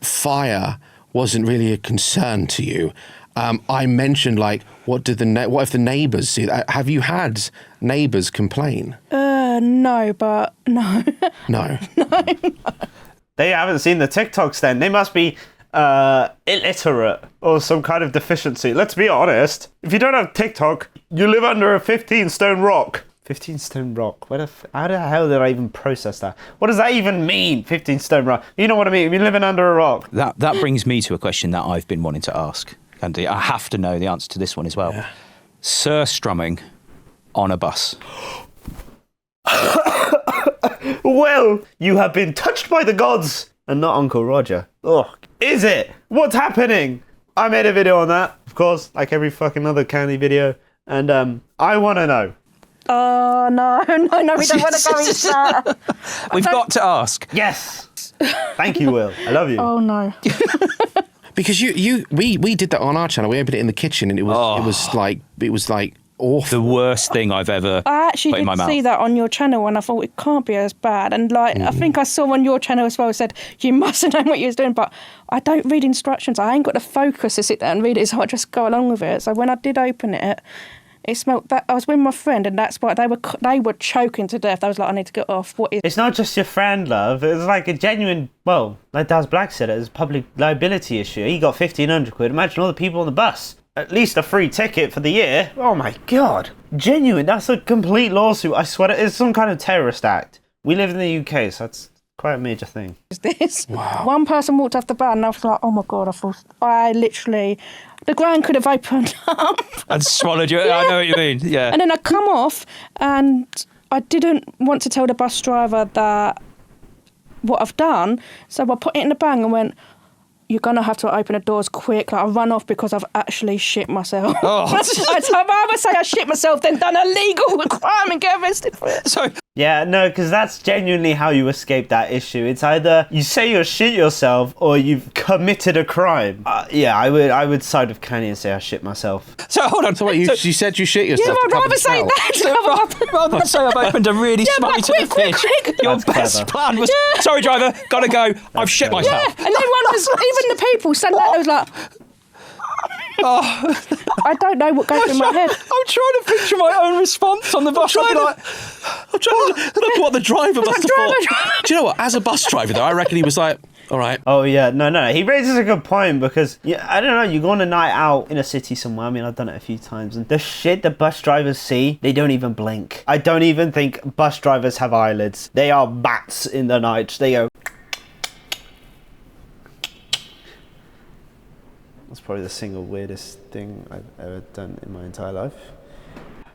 Speaker 3: fire wasn't really a concern to you. I mentioned, like, what if the neighbours see that? Have you had neighbours complain?
Speaker 4: No, but no.
Speaker 3: No.
Speaker 4: No.
Speaker 1: They haven't seen the TikToks then. They must be illiterate or some kind of deficiency. Let's be honest. If you don't have TikTok, you live under a 15-stone rock. 15-stone rock? How the hell did I even process that? What does that even mean, 15-stone rock? You know what I mean? You're living under a rock.
Speaker 2: That brings me to a question that I've been wanting to ask. Andy, I have to know the answer to this one as well. Yeah. Surstrumming on a bus.
Speaker 1: Well, you have been touched by the gods and not Uncle Roger. Oh, is it? What's happening? I made a video on that, of course, like every fucking other candy video. And I want to know.
Speaker 4: Oh, no, we don't want to go into that.
Speaker 2: We've got to ask.
Speaker 1: Yes. Thank you, Will. I love you.
Speaker 4: Oh, no.
Speaker 3: Because we did that on our channel. We opened it in the kitchen, and it was like awful.
Speaker 2: The worst thing I've ever
Speaker 4: I actually
Speaker 2: put in my
Speaker 4: did
Speaker 2: mouth.
Speaker 4: see that on your channel, and I thought it can't be as bad. And I think I saw on your channel as well, said you must have known what you was doing, but I don't read instructions. I ain't got the focus to sit there and read it, so I just go along with it. So when I did open it, it smelled that I was with my friend, and that's why they were choking to death. I was like, I need to get off. What is?
Speaker 1: It's not just your friend, love. It's like a genuine. Well, like Daz Black said, it's a public liability issue. He got 1,500 quid. Imagine all the people on the bus. At least a free ticket for the year. Oh my God. Genuine. That's a complete lawsuit. I swear it's some kind of terrorist act. We live in the UK, so that's quite a major thing.
Speaker 4: Is this?
Speaker 3: Wow.
Speaker 4: One person walked off the van, and I was like, oh my God, I literally, the ground could have opened up.
Speaker 2: And swallowed you. Yeah. I know what you mean. Yeah.
Speaker 4: And then I come off, and I didn't want to tell the bus driver that what I've done, so I put it in the bag and went, you're going to have to open the doors quick. Like, I run off because I've actually shit myself. Oh. I'd rather say I shit myself than done a legal crime and get arrested for it.
Speaker 2: So.
Speaker 1: Yeah, no, because that's genuinely how you escape that issue. It's either you say you shit yourself or you've committed a crime. Yeah, I would side with Kenny and say I shit myself.
Speaker 2: So hold on.
Speaker 3: So what, you said you shit yourself?
Speaker 4: Yeah, I'd rather say that.
Speaker 2: Rather than say I've opened a really smutty to the fish. Your
Speaker 1: That's
Speaker 2: best
Speaker 1: clever.
Speaker 2: plan was, sorry driver, gotta go, I've shit
Speaker 1: clever.
Speaker 2: myself.
Speaker 4: Yeah, and then even the people said that, I was like, I don't know what goes through my head.
Speaker 2: I'm trying to picture my own response on the bus.
Speaker 3: I'm trying to look what the driver must have thought. Do you know what? As a bus driver, though, I reckon he was like, all right.
Speaker 1: Oh, yeah. No. He raises a good point because, I don't know, you go on a night out in a city somewhere. I mean, I've done it a few times. And the shit that bus drivers see, they don't even blink. I don't even think bus drivers have eyelids. They are bats in the night. They go... That's probably the single weirdest thing I've ever done in my entire life.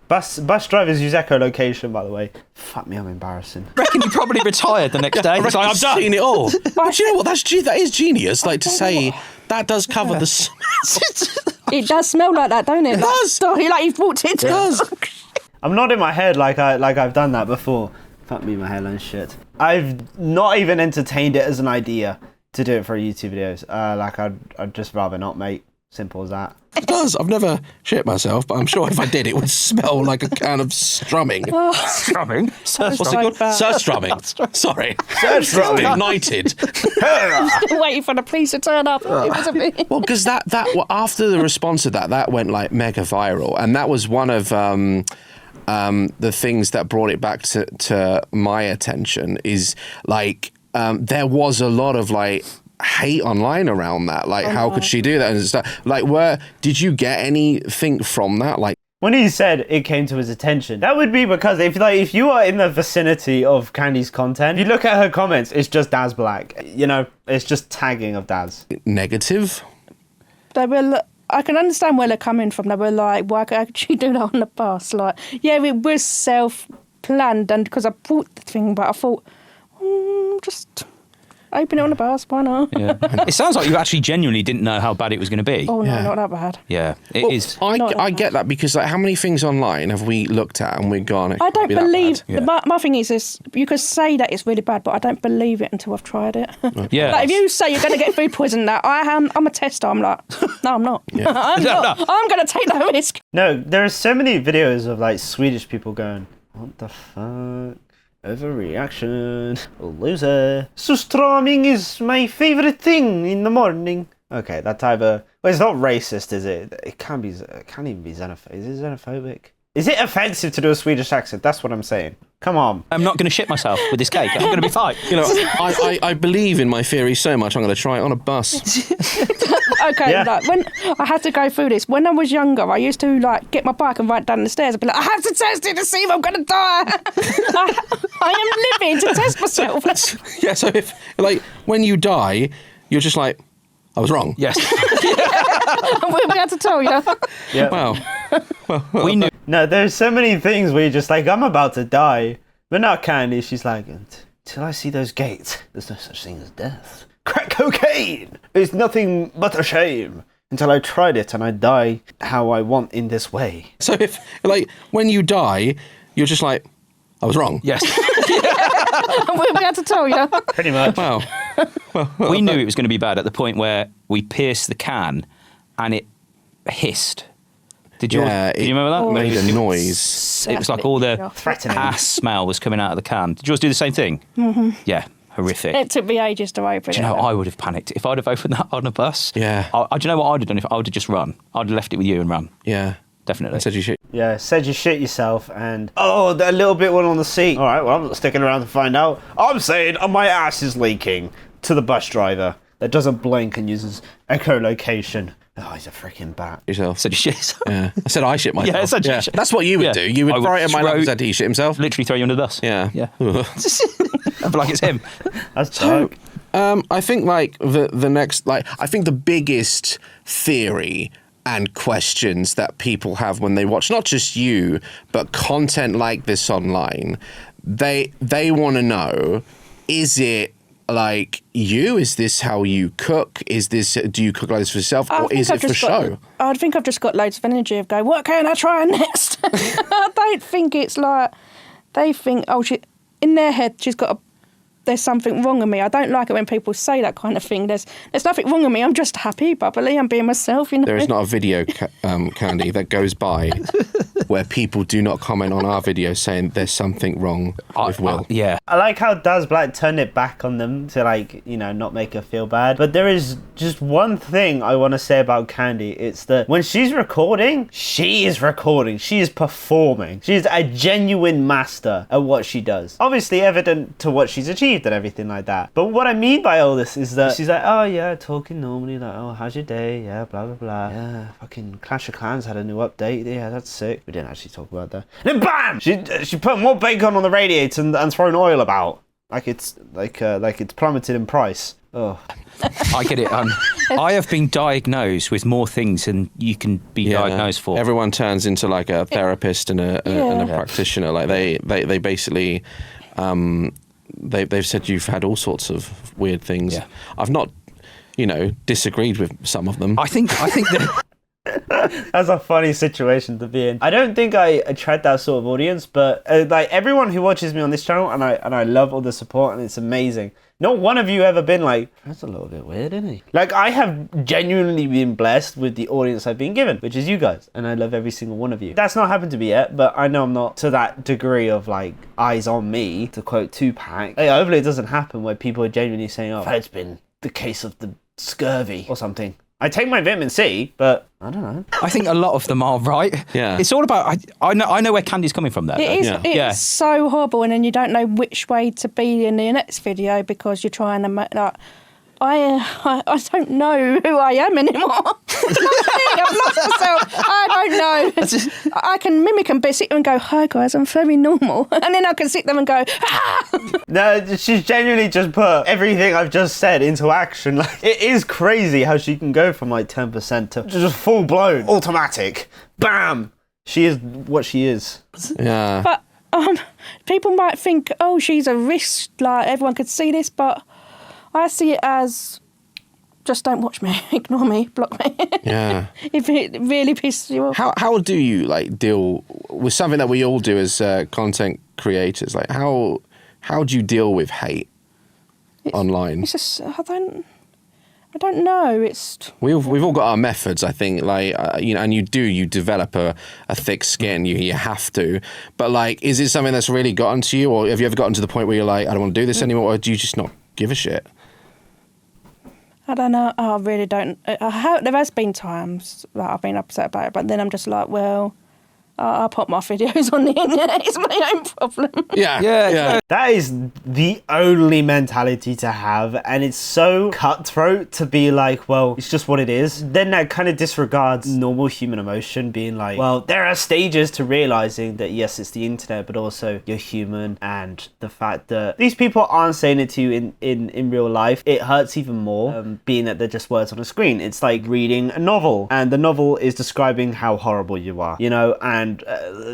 Speaker 1: Bus drivers use echolocation, by the way. Fuck me, I'm embarrassing.
Speaker 2: I reckon he probably retired the next day. He's like, I've done.
Speaker 3: Seen it all. But you know what? That is genius. Like to say that does cover the smell.
Speaker 4: It does smell like that, don't it?
Speaker 3: It does.
Speaker 4: Like you've walked into.
Speaker 3: It does.
Speaker 1: I'm nodding my head like I've done that before. Fuck me, my hairline shit. I've not even entertained it as an idea to do it for YouTube videos. I'd just rather not, mate. Simple as that.
Speaker 3: It does. I've never shit myself, but I'm sure if I did, it would smell like a can of strumming.
Speaker 2: Strumming?
Speaker 3: What's it called? Surstromming. Sorry.
Speaker 1: Surstromming.
Speaker 3: Ignited.
Speaker 4: Still waiting for the police to turn up. It wasn't me.
Speaker 3: Well, because that after the response to that went like mega viral, and that was one of the things that brought it back to my attention. Is like there was a lot of like hate online around that. Like, how could she do that and stuff? Like, did you get anything from that? Like,
Speaker 1: when he said it came to his attention, that would be because if you are in the vicinity of Candy's content, if you look at her comments, it's just Daz Black. You know, it's just tagging of Daz.
Speaker 3: Negative?
Speaker 4: I can understand where they're coming from. They were like, why could she do that on the bus? Like, yeah, it was self-planned, and because I bought the thing, but I thought, just open it on the bus, why not?
Speaker 2: Yeah. It sounds like you actually genuinely didn't know how bad it was going to be.
Speaker 4: Oh, no, not that bad.
Speaker 2: Yeah, it is.
Speaker 3: I get that, because like, how many things online have we looked at and we've gone,
Speaker 4: I don't believe,
Speaker 2: Yeah.
Speaker 4: my thing is this, you could say that it's really bad, but I don't believe it until I've tried it.
Speaker 2: Yeah.
Speaker 4: Like, if you say you're going to get food poisoning, I'm a tester, I'm like, no, I'm not.
Speaker 3: Yeah.
Speaker 4: I'm not. I'm going to take that risk.
Speaker 1: No, there are so many videos of like Swedish people going, what the fuck? Overreaction. Loser. Surstromming is my favourite thing in the morning. Okay, that type of... Well, it's not racist, is it? It can't even be xenophobic. Is it xenophobic? Is it offensive to do a Swedish accent? That's what I'm saying. Come on.
Speaker 2: I'm not going to shit myself with this cake. I'm going to be fine.
Speaker 3: You know, I believe in my theory so much, I'm going to try it on a bus.
Speaker 4: Okay,
Speaker 1: Yeah.
Speaker 4: like, when I had to go through this, when I was younger, I used to like get my bike and ride down the stairs and be like, I have to test it to see if I'm going to die. I am living to test myself.
Speaker 3: Yeah, so if, like, when you die, you're just like, I was wrong.
Speaker 2: Yes.
Speaker 4: We had to tell you.
Speaker 1: Yeah.
Speaker 3: Wow.
Speaker 2: We knew.
Speaker 1: No, there's so many things where you're just like, I'm about to die. But not Candy. She's like, until I see those gates, there's no such thing as death. Crack cocaine is nothing but a shame. Until I tried it and I die how I want in this way.
Speaker 3: So if, like, when you die, you're just like, I was wrong.
Speaker 2: Yes.
Speaker 4: We had to tell you.
Speaker 1: Pretty much.
Speaker 3: Wow.
Speaker 2: We knew it was going to be bad at the point where we pierced the can and it hissed. Did you remember that?
Speaker 4: Oh,
Speaker 3: Made a noise.
Speaker 2: It was like all the
Speaker 1: Threatening.
Speaker 2: ass smell was coming out of the can. Did yours do the same thing? Mm-hmm. Yeah, horrific.
Speaker 4: It took me ages to open it.
Speaker 2: Do you know, I would have panicked if I'd have opened that on a bus.
Speaker 3: Yeah.
Speaker 2: Do you know what I'd have done if I would have just run? I'd have left it with you and run.
Speaker 3: Yeah.
Speaker 2: Definitely.
Speaker 3: I said you shit.
Speaker 1: Yeah, said you shit yourself and, oh, that little bit went on the seat. All right, well, I'm not sticking around to find out. I'm saying my ass is leaking to the bus driver that doesn't blink and uses echolocation. Oh, he's a freaking bat.
Speaker 3: Yourself.
Speaker 2: Said you shit yourself.
Speaker 3: Yeah. I said I shit myself.
Speaker 2: Yeah, I said you shit.
Speaker 3: That's what you would
Speaker 2: Yeah.
Speaker 3: do. You would
Speaker 2: I would
Speaker 3: throw it in my lap and
Speaker 2: throw-
Speaker 3: said he shit himself.
Speaker 2: Literally throw you under the bus.
Speaker 3: Yeah.
Speaker 2: Yeah. I'd be like, it's him.
Speaker 1: That's dark.
Speaker 3: I think like the next, like, I think the biggest theory and questions that people have when they watch not just you but content like this online, they want to know, is it like you? Is this how you cook? Do you cook like this for yourself, or is it for show?
Speaker 4: I think I've just got loads of energy of go, what can I try next? I don't think it's like, they think, oh, in their head, there's something wrong with me. I don't like it when people say that kind of thing. There's nothing wrong with me. I'm just happy, bubbly. I'm being myself, you know.
Speaker 3: There is not a video, Candy, that goes by where people do not comment on our videos saying there's something wrong with Will.
Speaker 2: Yeah.
Speaker 1: I like how Daz Black turned it back on them to, like, you know, not make her feel bad. But there is just one thing I want to say about Candy. It's that when she's recording, she is recording. She is performing. She is a genuine master at what she does. Obviously evident to what she's achieved and everything like that. But what I mean by all this is that she's like, oh yeah, talking normally, like, oh, how's your day? Yeah, blah, blah, blah. Yeah, fucking Clash of Clans had a new update. Yeah, that's sick. We didn't actually talk about that. And then BAM! She put more bacon on the radiator and thrown oil about. Like it's plummeted in price. Oh.
Speaker 2: I get it. I have been diagnosed with more things than you can be diagnosed for.
Speaker 3: Everyone turns into like a therapist and a practitioner. Like they basically, they've said you've had all sorts of weird things.
Speaker 2: Yeah.
Speaker 3: I've not, disagreed with some of them.
Speaker 2: I think that
Speaker 1: That's a funny situation to be in. I don't think I attract that sort of audience, but like everyone who watches me on this channel, and I love all the support, and it's amazing. Not one of you ever been like, that's a little bit weird, isn't he? Like, I have genuinely been blessed with the audience I've been given, which is you guys, and I love every single one of you. That's not happened to me yet, but I know I'm not to that degree of like eyes on me, to quote Tupac. Like, hopefully it doesn't happen where people are genuinely saying, oh, it's been the case of the scurvy or something. I take my vitamin C, but I don't know.
Speaker 2: I think a lot of them are right.
Speaker 3: Yeah.
Speaker 2: It's all about, I know where Candy's coming from there.
Speaker 4: It's so horrible, and then you don't know which way to be in the next video because you're trying to make like, I don't know who I am anymore. I've lost myself. I don't know. I can mimic and sit there and go, hi guys, I'm very normal. And then I can sit there and go, ah!
Speaker 1: No, she's genuinely just put everything I've just said into action. Like, it is crazy how she can go from like 10% to just full blown automatic. Bam! She is what she is.
Speaker 3: Yeah.
Speaker 4: But people might think, oh, she's a risk, like everyone could see this, but I see it as just don't watch me, ignore me, block me.
Speaker 3: Yeah.
Speaker 4: If it really pisses you off.
Speaker 3: How do you like deal with something that we all do as content creators? Like how do you deal with hate online?
Speaker 4: It's just I don't know. It's
Speaker 3: we've all got our methods, I think. Like you know, and you develop a thick skin. You have to. But like, is it something that's really gotten to you, or have you ever gotten to the point where you're like, I don't want to do this anymore, or do you just not give a shit?
Speaker 4: I don't know. I really don't. There has been times that I've been upset about it, but then I'm just like, well, I'll put my videos on the internet. It's my own problem.
Speaker 3: Yeah.
Speaker 1: That is the only mentality to have, and it's so cutthroat to be like, well, it's just what it is. Then that kind of disregards normal human emotion, being like, well, there are stages to realizing that yes, it's the internet, but also you're human, and the fact that these people aren't saying it to you in real life, it hurts even more, being that they're just words on a screen. It's like reading a novel, and the novel is describing how horrible you are, you know, and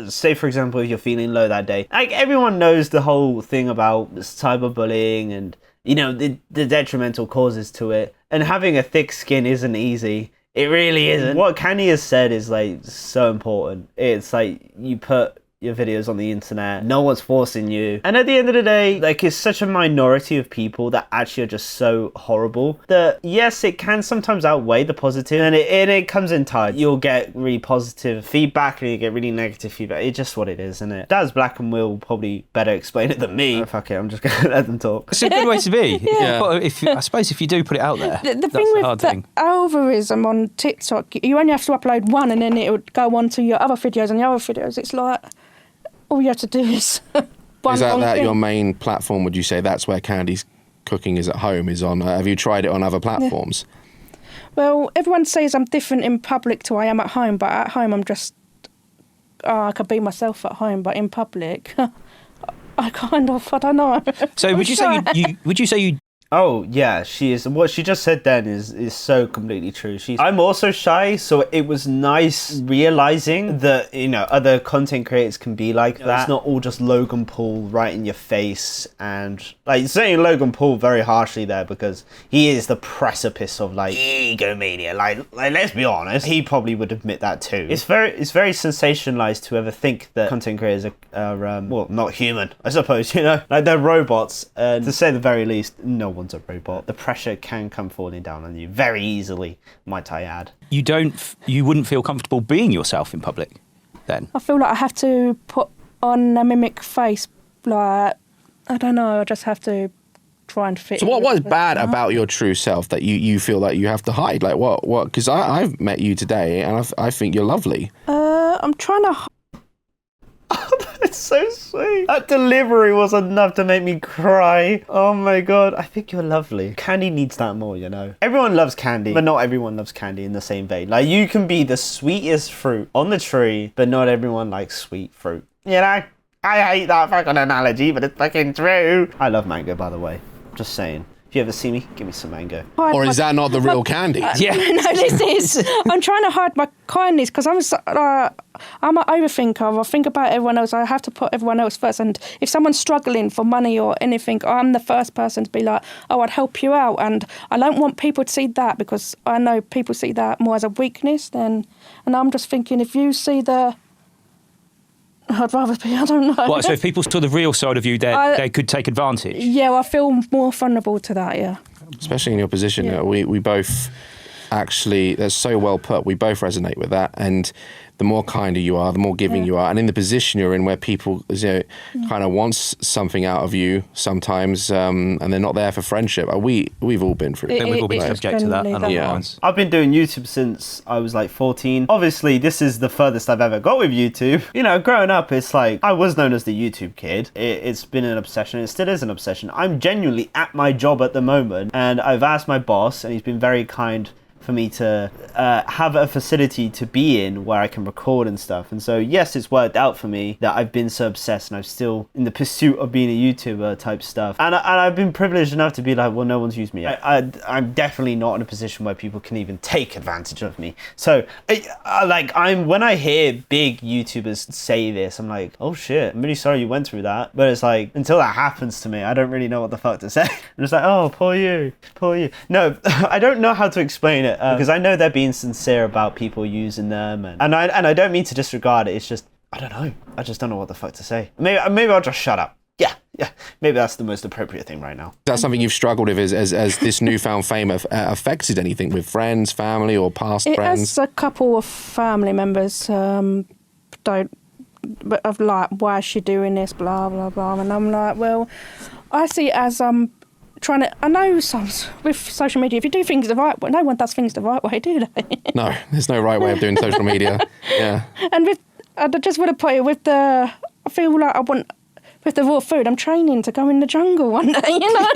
Speaker 1: say for example if you're feeling low that day, like everyone knows the whole thing about cyberbullying and you know the detrimental causes to it, and having a thick skin isn't easy. It really isn't. What Candy has said is like so important. It's like you put your videos on the internet, no one's forcing you, and at the end of the day, like, it's such a minority of people that actually are just so horrible that yes, it can sometimes outweigh the positive, and it comes in tides. You'll get really positive feedback and you get really negative feedback. It's just what it is, isn't it? Daz Black and Will probably better explain it than me. Oh, fuck it, I'm just gonna let them talk.
Speaker 2: It's a good way to be. But I suppose if you do put it out there,
Speaker 4: the thing with the algorithm on TikTok, you only have to upload one and then it would go on to your other videos and the other videos. It's like, all you have to do is one.
Speaker 3: Is that your main platform? Would you say that's where Candy's cooking is at home? Is on? Have you tried it on other platforms?
Speaker 4: Yeah. Well, everyone says I'm different in public to I am at home, but at home I'm just I could be myself at home, but in public I don't know.
Speaker 2: So would you say you?
Speaker 1: Oh yeah, she is. What she just said then is so completely true. I'm also shy, so it was nice realizing that, you know, other content creators can be like that. It's not all just Logan Paul right in your face, and like saying Logan Paul very harshly there because he is the precipice of like egomania. Like let's be honest, he probably would admit that too. It's very sensationalized to ever think that content creators are well, not human, I suppose, you know, like they're robots. To say the very least, no one's a robot. The pressure can come falling down on you very easily, might I add.
Speaker 2: You wouldn't feel comfortable being yourself in public then?
Speaker 4: I feel like I have to put on a mimic face, like, I don't know, I just have to try and fit.
Speaker 3: So what is bad about your true self that you feel like you have to hide? Like what? Because I've met you today and I think you're lovely.
Speaker 4: I'm trying to.
Speaker 1: That's so sweet. That delivery was enough to make me cry. Oh my god, I think you're lovely. Candy needs that more, you know. Everyone loves candy, but not everyone loves candy in the same vein. Like, you can be the sweetest fruit on the tree, but not everyone likes sweet fruit. You know? I hate that fucking analogy, but it's fucking true. I love mango, by the way. Just saying. If you ever see me, give me some mango.
Speaker 3: Or is that not the real Candy?
Speaker 2: Yeah.
Speaker 4: No, this is. I'm trying to hide my kindness because I'm an overthinker. I think about everyone else. I have to put everyone else first. And if someone's struggling for money or anything, I'm the first person to be like, oh, I'd help you out. And I don't want people to see that because I know people see that more as a weakness than. And I'm just thinking, if you see the. I'd rather be, I don't know.
Speaker 2: What, so if people saw the real side of you, they could take advantage?
Speaker 4: Yeah, I feel more vulnerable to that, yeah.
Speaker 3: Especially in your position.
Speaker 4: Yeah.
Speaker 3: We both actually, that's so well put, we both resonate with that. And the more kinder you are, the more giving you are. And in the position you're in where people kind of want something out of you sometimes and they're not there for friendship. We've all been through
Speaker 2: I think we've all been subject to that.
Speaker 1: I've been doing YouTube since I was like 14. Obviously, this is the furthest I've ever got with YouTube. You know, growing up, it's like, I was known as the YouTube kid. It's been an obsession. It still is an obsession. I'm genuinely at my job at the moment. And I've asked my boss, and he's been very kind for me to have a facility to be in where I can record and stuff. And so, yes, it's worked out for me that I've been so obsessed and I'm still in the pursuit of being a YouTuber type stuff. And I've been privileged enough to be like, well, no one's used me. I'm definitely not in a position where people can even take advantage of me. So, when I hear big YouTubers say this, I'm like, oh shit, I'm really sorry you went through that. But it's like, until that happens to me, I don't really know what the fuck to say. I'm just like, oh, poor you. No, I don't know how to explain it. Because I know they're being sincere about people using them, and I don't mean to disregard it. It's just, I don't know. I just don't know what the fuck to say. Maybe I'll just shut up. Yeah. Maybe that's the most appropriate thing right now.
Speaker 3: Is that something you've struggled with as this newfound fame affected anything with friends, family, or past friends?
Speaker 4: It has a couple of family members but of like, why is she doing this, blah, blah, blah. And I'm like, well, I see it as trying to. I know some with social media, if you do things the right way, no one does things the right way, do they?
Speaker 3: No, there's no right way of doing social media. Yeah.
Speaker 4: And I just want to put it with I feel like with the raw food, I'm training to go in the jungle one day, you know?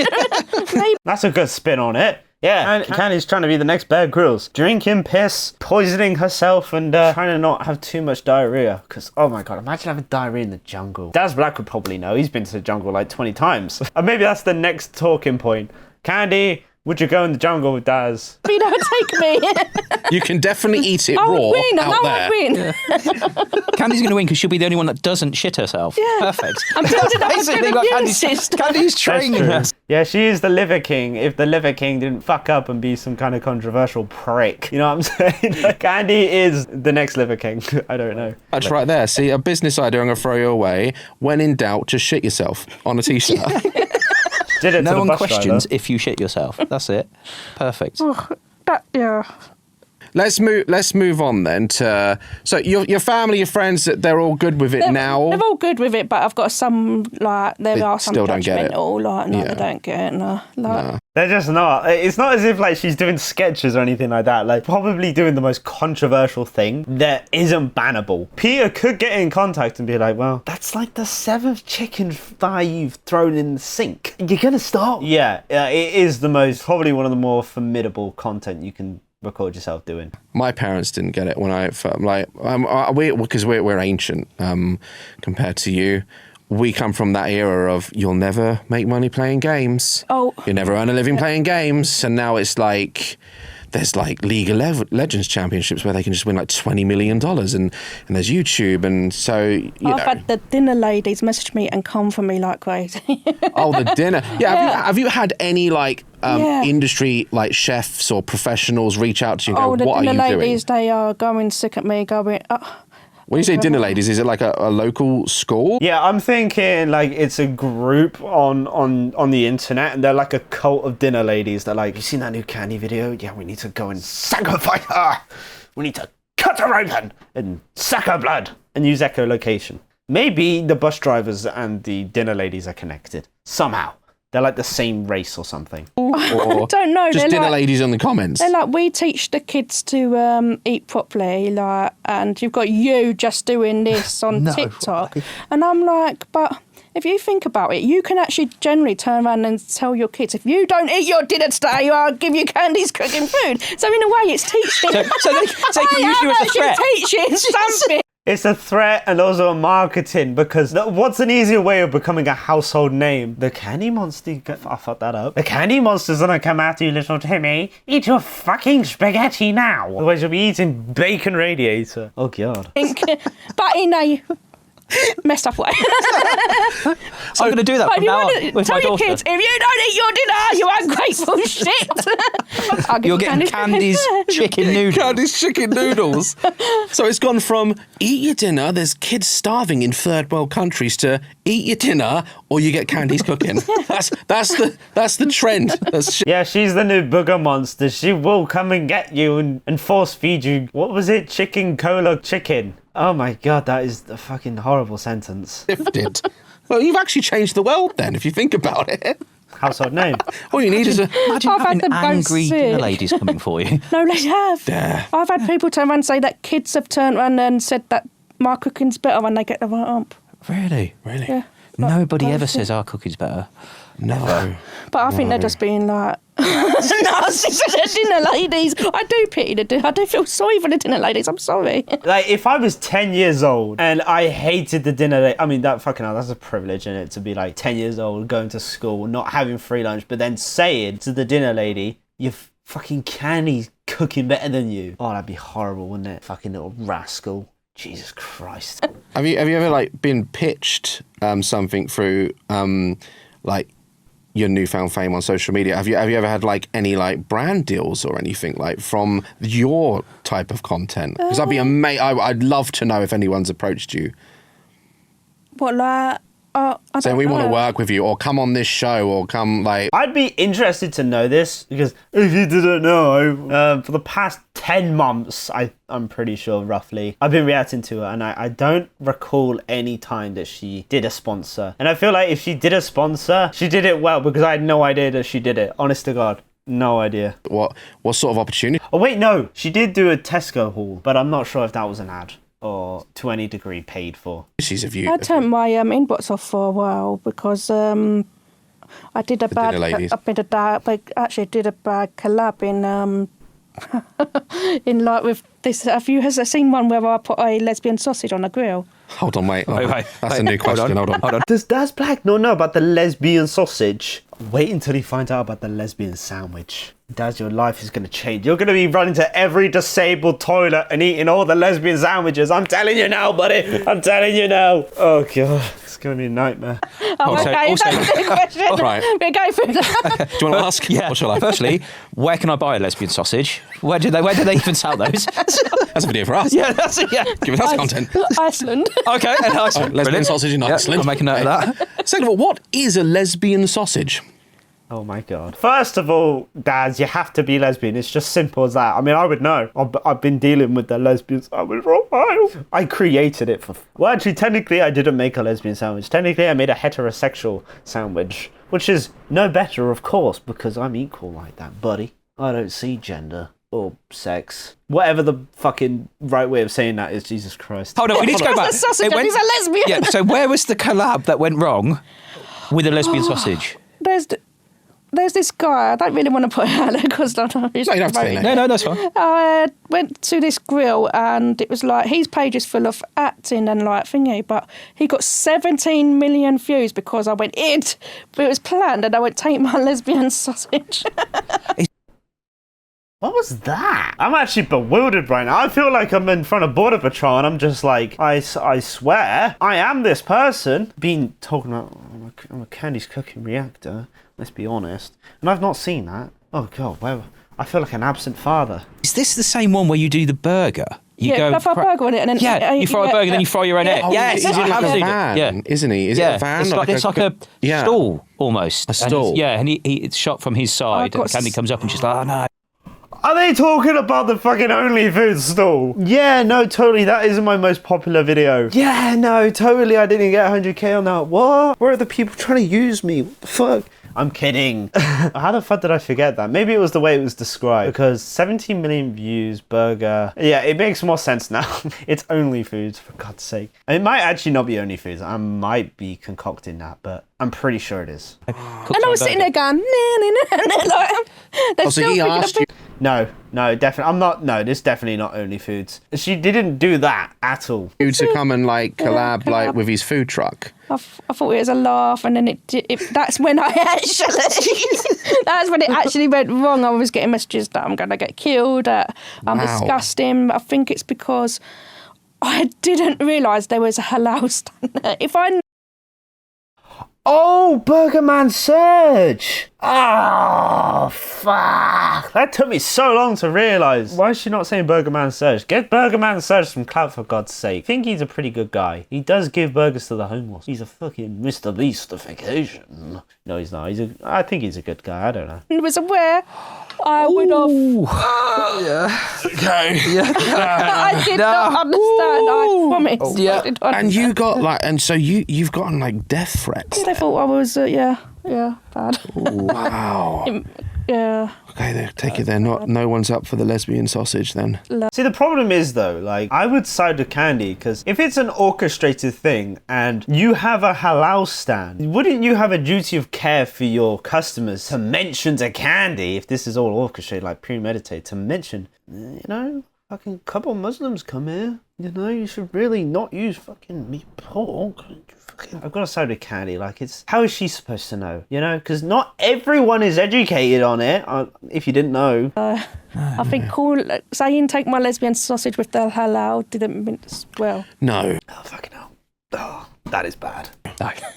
Speaker 4: Maybe.
Speaker 1: That's a good spin on it. Yeah, and Candy's trying to be the next Bear Grylls. Drinking piss, poisoning herself, and trying to not have too much diarrhea. Because, oh my god, imagine having diarrhea in the jungle. Daz Black would probably know. He's been to the jungle like 20 times. And maybe that's the next talking point. Candy, would you go in the jungle with Daz?
Speaker 4: You don't take me.
Speaker 3: You can definitely eat it raw
Speaker 4: I'll win.
Speaker 3: there.
Speaker 2: Candy's going to win because she'll be the only one that doesn't shit herself.
Speaker 4: Yeah.
Speaker 2: Perfect.
Speaker 4: I'm building up
Speaker 2: Basically what Candy's training her.
Speaker 1: Yeah, she is the Liver King. If the Liver King didn't fuck up and be some kind of controversial prick. You know what I'm saying? Candy is the next Liver King. I don't know.
Speaker 3: That's right there. See, a business idea I'm going to throw you away. When in doubt, just shit yourself on a t-shirt.
Speaker 1: Did it
Speaker 2: no
Speaker 1: to the
Speaker 2: one
Speaker 1: bus
Speaker 2: questions
Speaker 1: driver.
Speaker 2: if you shit yourself. That's it. Perfect.
Speaker 4: Yeah.
Speaker 3: Let's move on then to your family, your friends. They're all good with it now.
Speaker 4: They're all good with it, but I've got some like there are some
Speaker 3: still don't get it.
Speaker 4: judgmental. Like no, they don't get it. No, like,
Speaker 1: They're just not. It's not as if like she's doing sketches or anything like that. Like probably doing the most controversial thing that isn't bannable. Peter could get in contact and be like, well, that's like the 7th chicken thigh you've thrown in the sink. You're gonna stop. Yeah, it is probably one of the more formidable content you can record yourself doing.
Speaker 3: My parents didn't get it when because we're ancient compared to you. We come from that era of you'll never make money playing games.
Speaker 4: Oh,
Speaker 3: you'll never earn a living playing games, and now it's like there's like League of Legends championships where they can just win like $20 million, and there's YouTube, and so you know.
Speaker 4: I've had the dinner ladies message me and come for me like crazy.
Speaker 3: Oh, the dinner. Yeah, have you had any like industry like chefs or professionals reach out to you and go, what are you doing?
Speaker 4: The dinner ladies, they are going sick at me, going,
Speaker 3: when you say dinner ladies, is it like a local school?
Speaker 1: Yeah, I'm thinking like it's a group on the internet, and they're like a cult of dinner ladies. They're like, you seen that new Candy video? Yeah, we need to go and sacrifice her. We need to cut her open and suck her blood and use echolocation. Maybe the bus drivers and the dinner ladies are connected somehow. They're like the same race or something.
Speaker 3: Or
Speaker 4: I don't know.
Speaker 3: Just dinner ladies in the comments.
Speaker 4: They're like, we teach the kids to eat properly, like, and you've got you just doing this on TikTok. And I'm like, but if you think about it, you can actually generally turn around and tell your kids, if you don't eat your dinner today, I'll give you Candy's cooking food. So in a way, it's teaching.
Speaker 2: So they can use you as a threat.
Speaker 4: Teaching something.
Speaker 1: It's a threat and also a marketing, because what's an easier way of becoming a household name? The candy monster, I fucked that up. The candy monster's gonna come after you, little Timmy. Eat your fucking spaghetti now. Otherwise you'll be eating bacon radiator. Oh God.
Speaker 4: But in a messed up way.
Speaker 2: I'm going to do that from now on with my
Speaker 4: tell your
Speaker 2: daughter.
Speaker 4: kids, if you don't eat your dinner, you ungrateful shit. I'll give
Speaker 2: You're
Speaker 4: you
Speaker 2: getting Candy's chicken noodles.
Speaker 3: Candy's chicken noodles. So it's gone from eat your dinner, there's kids starving in third world countries, to eat your dinner or you get Candy's cooking. That's the trend.
Speaker 1: Yeah, she's the new booger monster. She will come and get you and force feed you. What was it? Chicken cola chicken. Oh my God, that is a fucking horrible sentence.
Speaker 3: Shifted. Well, you've actually changed the world then, if you think about it.
Speaker 1: Household name.
Speaker 3: All you need is a...
Speaker 2: Imagine
Speaker 4: I've had
Speaker 2: having
Speaker 4: them both
Speaker 2: angry dinner
Speaker 4: sick.
Speaker 2: ladies coming for you.
Speaker 4: No, they have.
Speaker 3: Yeah.
Speaker 4: I've had people turn around and say that kids have turned around and said that my cooking's better when they get the right ump.
Speaker 2: Really?
Speaker 3: Really?
Speaker 4: Yeah.
Speaker 2: Nobody ever
Speaker 4: But-
Speaker 2: says our cooking's better.
Speaker 3: No.
Speaker 4: But I think they're just being like, narcissistic dinner ladies. I do pity the dinner. I do feel sorry for the dinner ladies. I'm sorry.
Speaker 1: Like, if I was 10 years old and I hated the dinner, I mean, that fucking hell, that's a privilege in it, to be like 10 years old, going to school, not having free lunch, but then saying to the dinner lady, your fucking Candy's cooking better than you. Oh, that'd be horrible, wouldn't it? Fucking little rascal. Jesus Christ.
Speaker 3: Have you ever like been pitched something through like your newfound fame on social media? Have you ever had like any like brand deals or anything like from your type of content? Because I'd be I'd love to know if anyone's approached you
Speaker 4: What, like, I
Speaker 3: saying
Speaker 4: don't
Speaker 3: we want to
Speaker 4: know.
Speaker 3: work with you or come on this show or come like.
Speaker 1: I'd be interested to know this, because if you didn't know, for the past 10 months, I'm pretty sure roughly, I've been reacting to her, and I don't recall any time that she did a sponsor. And I feel like if she did a sponsor, she did it well, because I had no idea that she did it. Honest to God. No idea.
Speaker 3: What sort of opportunity?
Speaker 1: Oh wait, no. She did do a Tesco haul, but I'm not sure if that was an ad or to any degree paid for.
Speaker 3: Have you?
Speaker 4: I turned my inbox off for a while because I did a bad,
Speaker 3: dinner ladies.
Speaker 4: actually did a bad collab in in like with this. Have you seen one where I put a lesbian sausage on a grill?
Speaker 3: Hold on, wait.
Speaker 2: Wait,
Speaker 3: That's a new question. Hold on.
Speaker 1: Does Daz Black not know about the lesbian sausage? Wait until he finds out about the lesbian sandwich. Daz, your life is going to change. You're going to be running to every disabled toilet and eating all the lesbian sandwiches. I'm telling you now, buddy. I'm telling you now. Oh, God. It's going to be a nightmare.
Speaker 4: Oh,
Speaker 2: Also-
Speaker 4: okay.
Speaker 2: also-
Speaker 4: That's the question.
Speaker 3: Right.
Speaker 4: We go through that.
Speaker 3: Do you want to ask?
Speaker 2: Yeah.
Speaker 3: Or shall I?
Speaker 2: Firstly, where can I buy a lesbian sausage? Where do they even sell those?
Speaker 3: That's a video for us.
Speaker 2: Yeah, that's it. Yeah.
Speaker 3: Give us content.
Speaker 4: Iceland.
Speaker 2: Okay. Nice.
Speaker 3: Lesbian
Speaker 2: Brilliant.
Speaker 3: sausage in
Speaker 2: Yeah,
Speaker 3: Iceland.
Speaker 2: I'll make a note of that.
Speaker 3: Second of all, what is a lesbian sausage?
Speaker 1: Oh, my God. First of all, Daz, you have to be lesbian. It's just simple as that. I mean, I would know. I've been dealing with the lesbian sandwich for a while. I created it for... Well, actually, technically, I didn't make a lesbian sandwich. Technically, I made a heterosexual sandwich, which is no better, of course, because I'm equal like that, buddy. I don't see gender or sex. Whatever the fucking right way of saying that is, Jesus Christ.
Speaker 2: Hold on, we need to go back.
Speaker 4: The sausage,
Speaker 2: It went-
Speaker 4: he's a lesbian.
Speaker 2: Yeah, so where was the collab that went wrong with a lesbian sausage?
Speaker 4: There's this guy. I don't really want to put it out there because I don't know.
Speaker 3: No, you don't have to say that.
Speaker 2: No, that's fine.
Speaker 4: I went to this grill and it was like his page is full of acting and like thingy, but he got 17 million views because I went in, but it was planned and I went take my lesbian sausage.
Speaker 1: What was that? I'm actually bewildered right now. I feel like I'm in front of Border Patrol and I'm just like, I swear, I am this person. Being talking about, I'm a Candy's cooking reactor, let's be honest. And I've not seen that. Oh, God, well, I feel like an absent father.
Speaker 2: Is this the same one where you do the burger? You
Speaker 4: I throw a burger on it and then...
Speaker 2: Yeah, you fry a burger, then you fry your own egg.
Speaker 3: Oh,
Speaker 2: Yes,
Speaker 3: he's in
Speaker 2: I
Speaker 3: like
Speaker 2: have
Speaker 3: a
Speaker 2: seen it.
Speaker 3: van,
Speaker 2: Yeah.
Speaker 3: isn't he? Is it a van?
Speaker 2: It's like a
Speaker 3: yeah.
Speaker 2: stall almost.
Speaker 3: A stall.
Speaker 2: And it's shot from his side, and Candy comes up and she's like, oh no.
Speaker 1: Are they talking about the fucking OnlyFoods stall? Yeah, no, totally. That isn't my most popular video. Yeah, no, totally. I didn't get 100k on that. What? Where are the people trying to use me? What the fuck? I'm kidding. How the fuck did I forget that? Maybe it was the way it was described. Because 17 million views, burger. Yeah, it makes more sense now. It's OnlyFoods, for God's sake. It might actually not be OnlyFoods. I might be concocting that, but I'm pretty sure it is.
Speaker 4: And I was sitting there going, like, they're
Speaker 3: Oh, so
Speaker 4: still
Speaker 3: he
Speaker 4: thinking
Speaker 3: asked
Speaker 4: of
Speaker 3: you.
Speaker 1: No, definitely. I'm not. No, this definitely not OnlyFoods. She didn't do that at all.
Speaker 3: You to come and like collab like with his food truck.
Speaker 4: I thought it was a laugh, and then that's when I that's when it actually went wrong. I was getting messages that I'm going to get killed, I'm disgusting. I think it's because I didn't realise there was a halal stand there.
Speaker 1: Oh, Burger Man Surge! Oh, fuck! That took me so long to realise. Why is she not saying Burger Man Surge? Get Burger Man Surge some clout, for God's sake. I think he's a pretty good guy. He does give burgers to the homeless. He's a fucking Mr. Beastification. No, he's not. I think he's a good guy. I don't know.
Speaker 4: I was aware I would have...
Speaker 3: Okay.
Speaker 4: I did not understand. I promise.
Speaker 3: Yeah.
Speaker 4: I did not
Speaker 3: And you
Speaker 4: understand.
Speaker 3: got like, and so you've gotten like death threats.
Speaker 4: They thought I was, bad.
Speaker 3: Wow.
Speaker 4: Yeah.
Speaker 3: Okay, they take it. No one's up for the lesbian sausage then.
Speaker 1: See, the problem is though, like, I would side with Candy, because if it's an orchestrated thing and you have a halal stand, wouldn't you have a duty of care for your customers to mention to Candy, if this is all orchestrated, like premeditated, to mention, fucking couple Muslims come here, you should really not use fucking meat pork. I've got to side with Candy. Like, how is she supposed to know? Because not everyone is educated on it. If you didn't know,
Speaker 4: I think saying take my lesbian sausage with the halal didn't mean well.
Speaker 3: No.
Speaker 1: Oh, fucking hell. Oh, that is bad.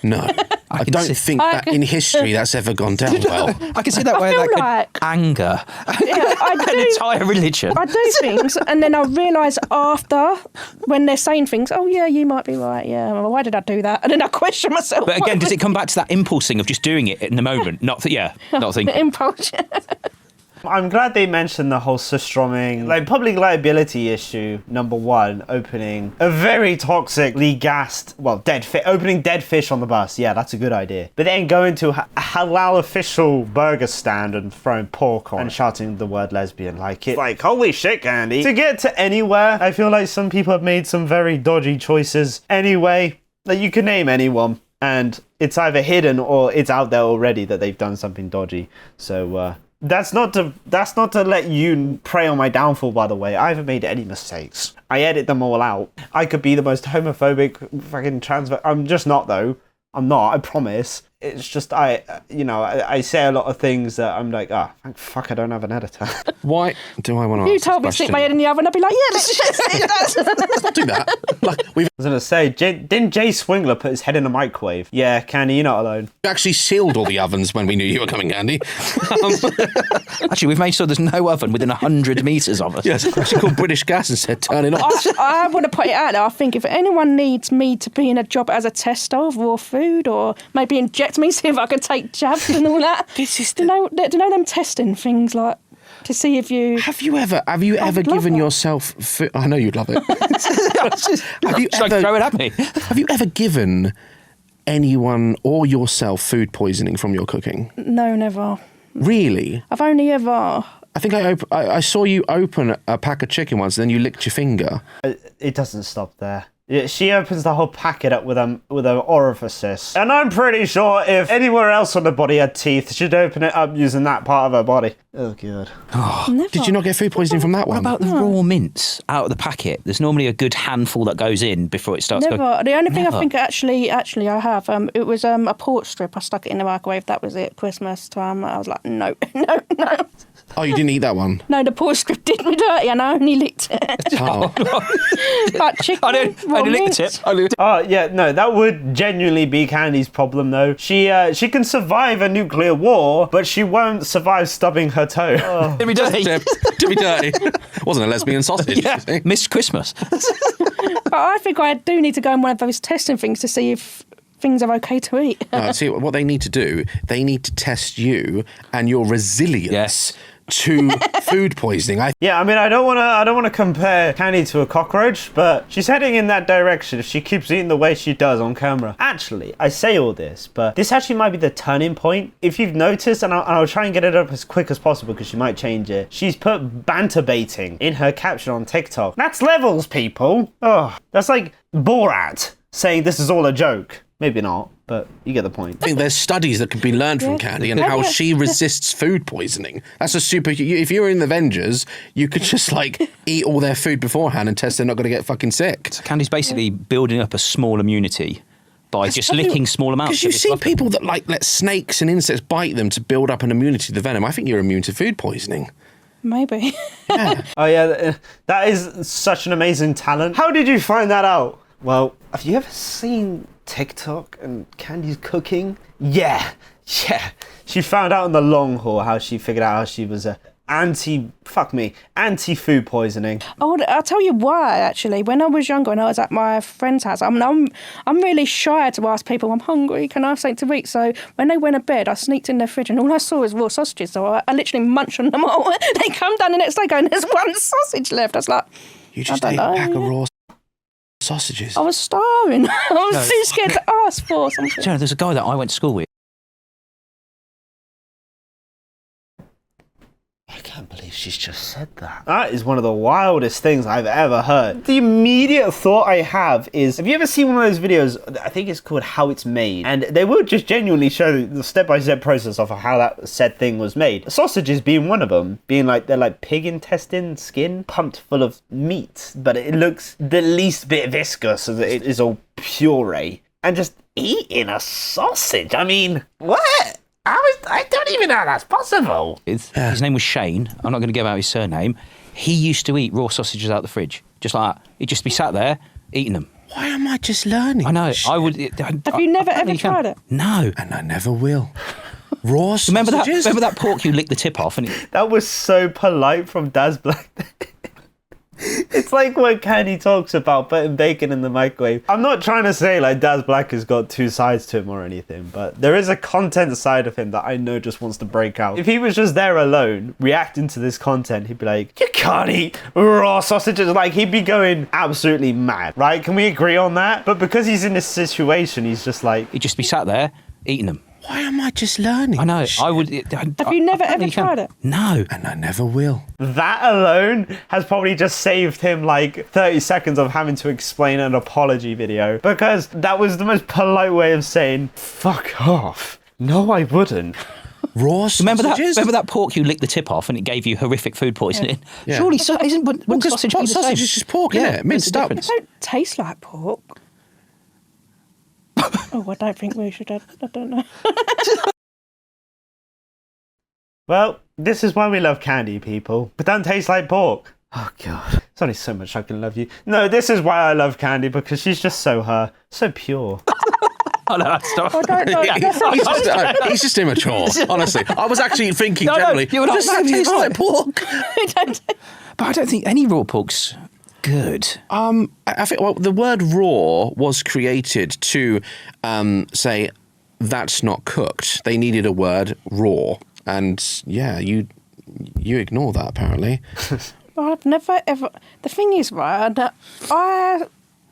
Speaker 3: No. I don't think that in history that's ever gone down well.
Speaker 2: I can see that way that could anger an entire religion.
Speaker 4: I do things, and then I realise after, when they're saying things, oh yeah, you might be right, yeah, well, why did I do that? And then I question myself.
Speaker 2: But again, does it come back to that impulsing of just doing it in the moment? Not thinking.
Speaker 4: The impulse.
Speaker 1: I'm glad they mentioned the whole Surstromming, like, public liability issue, number one, opening a very toxically gassed, opening dead fish on the bus. Yeah, that's a good idea. But then going to a halal official burger stand and throwing pork on and shouting the word lesbian, like, holy shit, Candy. To get to anywhere, I feel like some people have made some very dodgy choices. Anyway, like, you can name anyone, and it's either hidden or it's out there already that they've done something dodgy. So, That's not to let you prey on my downfall, by the way. I haven't made any mistakes. I edit them all out. I could be the most homophobic fucking I'm just not, though. I'm not, I promise. It's just, I say a lot of things that I'm like, thank fuck I don't have an editor.
Speaker 3: Why do I want to
Speaker 4: You
Speaker 3: ask
Speaker 4: told me
Speaker 3: this
Speaker 4: to stick
Speaker 3: question?
Speaker 4: my head in the oven, I'd be like, yeah, let's
Speaker 3: Let's do that. Like,
Speaker 1: I was going to say, didn't Jay Swingler put his head in a microwave? Yeah, Candy, you're not alone.
Speaker 3: we actually sealed all the ovens when we knew you were coming, Andy.
Speaker 2: Actually, we've made sure there's no oven within 100 metres of us.
Speaker 3: Yes, actually called British Gas and said, turn it off.
Speaker 4: I want to put it out there. I think if anyone needs me to be in a job as a tester of raw food, or maybe inject me, see if I can take jabs and all that.
Speaker 3: This is
Speaker 4: do you know them testing things, like to see if you
Speaker 3: Have you ever given yourself food? I know you'd love it.
Speaker 2: Throw it at me.
Speaker 3: Have you ever given anyone or yourself food poisoning from your cooking?
Speaker 4: No, never.
Speaker 3: Really?
Speaker 4: I've only ever.
Speaker 3: I think I saw you open a pack of chicken once, and then you licked your finger.
Speaker 1: It doesn't stop there. Yeah, she opens the whole packet up with an orifice. And I'm pretty sure if anywhere else on the body had teeth, she'd open it up using that part of her body. Oh, God.
Speaker 4: Never.
Speaker 3: Did you not get food poisoning from that
Speaker 2: What
Speaker 3: one?
Speaker 2: about the raw mince out of the packet? There's normally a good handful that goes in before it starts
Speaker 4: Never.
Speaker 2: going.
Speaker 4: The only thing
Speaker 2: Never.
Speaker 4: I think actually I have, it was a pork strip. I stuck it in the microwave. That was it. Christmas time. I was like, no.
Speaker 3: Oh, you didn't eat that one?
Speaker 4: No, the pork strip did me dirty, and I only licked it.
Speaker 3: Oh.
Speaker 4: Like chicken.
Speaker 2: I only licked the tip.
Speaker 1: Oh, yeah, no, that would genuinely be Candy's problem, though. She can survive a nuclear war, but she won't survive stubbing her toe.
Speaker 2: Did we dirty?
Speaker 3: To be dirty. Wasn't a lesbian sausage.
Speaker 2: Yeah, missed Christmas.
Speaker 4: But I think I do need to go on one of those testing things to see if things are okay to eat.
Speaker 3: See, what they need to do, they need to test you and your resilience to food poisoning.
Speaker 1: Yeah, I mean, I don't want to compare Candy to a cockroach, but she's heading in that direction if she keeps eating the way she does on camera. Actually, I say all this, but this actually might be the turning point. If you've noticed, and I'll try and get it up as quick as possible because she might change it, she's put banter baiting in her caption on TikTok. That's levels, people. Oh, that's like Borat saying this is all a joke. Maybe not. but you get the point.
Speaker 3: I think there's studies that can be learned from Candy and how she resists food poisoning. That's a super... If you're in the Avengers, you could just, like, eat all their food beforehand and test they're not going to get fucking sick.
Speaker 2: So Candy's basically building up a small immunity by just licking small amounts.
Speaker 3: Because you see people that, like, let snakes and insects bite them to build up an immunity to the venom. I think you're immune to food poisoning.
Speaker 4: Maybe.
Speaker 3: Yeah.
Speaker 1: Oh yeah, that is such an amazing talent. How did you find that out? Well, have you ever seen TikTok and Candy's cooking? Yeah. She found out in the long haul how she figured out how she was anti-food poisoning.
Speaker 4: Oh, I'll tell you why, actually. When I was younger and I was at my friend's house, I'm really shy to ask people, I'm hungry, can I have something to eat? So when they went to bed, I sneaked in their fridge and all I saw was raw sausages. So I literally munched on them all. They come down the next day going, there's one sausage left. I was like,
Speaker 3: You just ate a pack of raw sausages.
Speaker 4: I was starving. I was too scared to ask for something.
Speaker 2: So there's a guy that I went to school with.
Speaker 1: I can't believe she's just said that. That is one of the wildest things I've ever heard. The immediate thought I have is, have you ever seen one of those videos, I think it's called How It's Made, and they will just genuinely show the step-by-step process of how that said thing was made. Sausages being one of them, being like, they're like pig intestine skin pumped full of meat, but it looks the least bit viscous, so that it is all puree. And just eating a sausage, I mean, what? I don't even know how that's possible.
Speaker 2: His name was Shane. I'm not going to give out his surname. He used to eat raw sausages out the fridge, just like that. He'd just be sat there eating them.
Speaker 3: Why am I just learning?
Speaker 2: I know. I would.
Speaker 4: Have you never ever tried it?
Speaker 2: No.
Speaker 3: And I never will. Raw sausages?
Speaker 2: Remember that pork you licked the tip off? And
Speaker 1: That was so polite from Daz Black. It's like when Candy talks about putting bacon in the microwave. I'm not trying to say like Daz Black has got two sides to him or anything, but there is a content side of him that I know just wants to break out. If he was just there alone, reacting to this content, he'd be like, you can't eat raw sausages. Like, he'd be going absolutely mad, right? Can we agree on that? But because he's in this situation, he's just like...
Speaker 2: he'd just be sat there eating them.
Speaker 3: Why am I just learning?
Speaker 2: I know. I would.
Speaker 4: Have you never ever tried it?
Speaker 2: No.
Speaker 3: And I never will.
Speaker 1: That alone has probably just saved him like 30 seconds of having to explain an apology video, because that was the most polite way of saying, fuck off. No, I wouldn't.
Speaker 3: Raw sausages?
Speaker 2: Remember that pork you licked the tip off and it gave you horrific food poisoning?
Speaker 3: Yeah.
Speaker 2: Surely, wouldn't sausage be the same?
Speaker 3: Sausage is just pork, isn't it? Minced up.
Speaker 4: It don't taste like pork. Oh, I don't think we should. I don't know.
Speaker 1: Well, this is why we love Candy, people. But don't taste like pork. Oh, God. There's only so much I can love you. No, this is why I love Candy, because she's just so her. So pure.
Speaker 2: Oh, no, that's not.
Speaker 3: He's just immature, honestly. I was actually thinking generally,
Speaker 2: you would
Speaker 3: does that taste like pork?
Speaker 2: But I don't think any raw pork's good.
Speaker 3: I think the word raw was created to say that's not cooked. They needed a word raw, and yeah, you ignore that apparently.
Speaker 4: Well, I've never ever. The thing is, right, I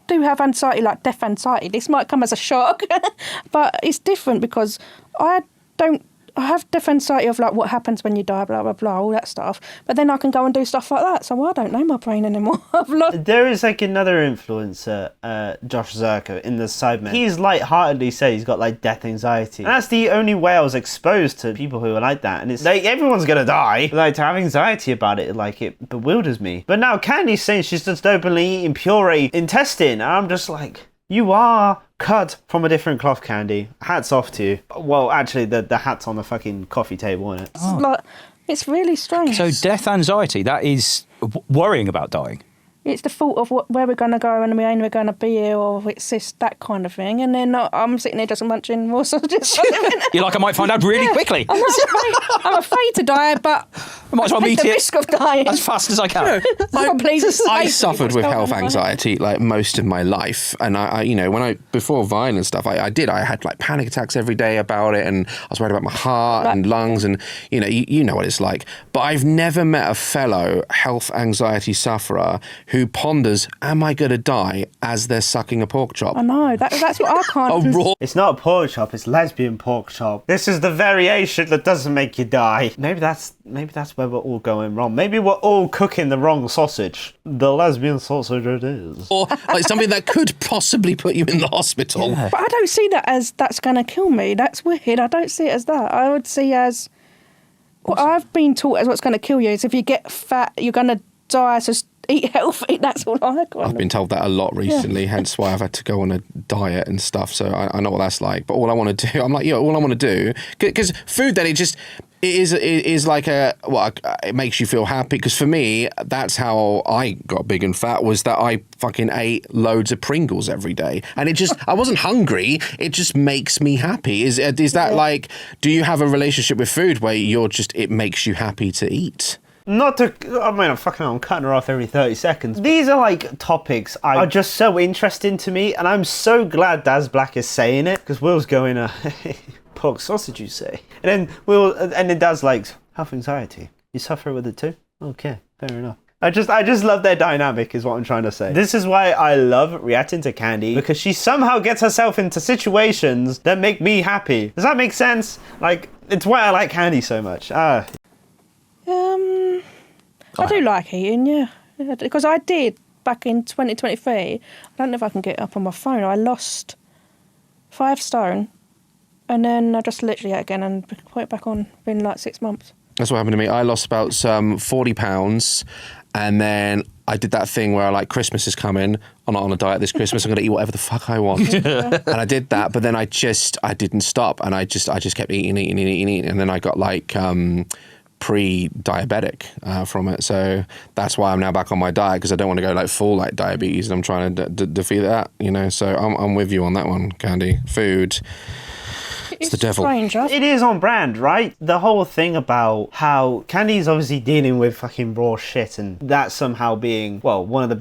Speaker 4: do have anxiety, like death anxiety. This might come as a shock, but it's different because I have death anxiety of like what happens when you die, blah, blah, blah, all that stuff. But then I can go and do stuff like that. So I don't know my brain anymore.
Speaker 1: There is like another influencer, Josh Zerko, in the Sidemen. He's lightheartedly said he's got like death anxiety. And that's the only way I was exposed to people who are like that. And it's like, everyone's gonna die. Like, to have anxiety about it, like, it bewilders me. But now Candy's saying she's just openly eating puree intestine. And I'm just like, you are cut from a different cloth, Candy. Hats off to you. Well, actually, the hat's on the fucking coffee table, isn't it?
Speaker 4: Oh. It's really strange.
Speaker 2: So death anxiety, that is worrying about dying.
Speaker 4: It's the thought of where we're going to go and we ain't going to be here, or it's this, that kind of thing. And then I'm sitting there just munching more sausages.
Speaker 2: You're like, I might find out really quickly.
Speaker 4: I'm afraid to die, but
Speaker 2: I might as well
Speaker 4: take
Speaker 2: meet
Speaker 4: the
Speaker 2: it
Speaker 4: risk of dying.
Speaker 2: as fast as I can.
Speaker 3: I suffered with health anxiety like most of my life, and I before Vine and stuff, I had like panic attacks every day about it, and I was worried about my heart and lungs, and you know what it's like. But I've never met a fellow health anxiety sufferer who ponders, am I going to die as they're sucking a pork chop?
Speaker 4: I know, that's what I can't...
Speaker 3: A raw...
Speaker 1: It's not a pork chop, it's lesbian pork chop. This is the variation that doesn't make you die. Maybe that's where we're all going wrong. Maybe we're all cooking the wrong sausage. The lesbian sausage it is.
Speaker 3: Or like something that could possibly put you in the hospital.
Speaker 2: Yeah.
Speaker 4: But I don't see that as that's going to kill me. That's weird. I don't see it as that. I would see as... What I've been taught as what's going to kill you is if you get fat, you're going to die, so eat healthy. That's all I got.
Speaker 3: I've been told that a lot recently, hence why I've had to go on a diet and stuff. So I know what that's like. But all I want to do, I'm like, all I want to do, because food then it is like it makes you feel happy. Because for me, that's how I got big and fat, was that I fucking ate loads of Pringles every day, and it just I wasn't hungry. It just makes me happy. Is that like? Do you have a relationship with food where it makes you happy to eat?
Speaker 1: I'm cutting her off every 30 seconds. These are like topics are just so interesting to me, and I'm so glad Daz Black is saying it, because Will's going, pork sausage, you say? And then Daz like, health anxiety. You suffer with it too? Okay, fair enough. I just love their dynamic, is what I'm trying to say. This is why I love reacting to Candy, because she somehow gets herself into situations that make me happy. Does that make sense? Like, it's why I like Candy so much.
Speaker 4: I do like eating, yeah. Because I did back in 2023. I don't know if I can get it up on my phone. I lost 5 stone, and then I just literally ate again and put it back on. Been like 6 months.
Speaker 3: That's what happened to me. I lost about 40 pounds, and then I did that thing where Christmas is coming. I'm not on a diet this Christmas. I'm going to eat whatever the fuck I want. And I did that, but then I didn't stop, and I just kept eating, and then I got like pre-diabetic from it. So that's why I'm now back on my diet, because I don't want to go like full like diabetes, and I'm trying to defeat that, you know. So I'm with you on that one, Candy. Food. It's the devil.
Speaker 4: Strange, huh?
Speaker 1: It is on brand, right? The whole thing about how Candy's obviously dealing with fucking raw shit, and that somehow being, well, one of the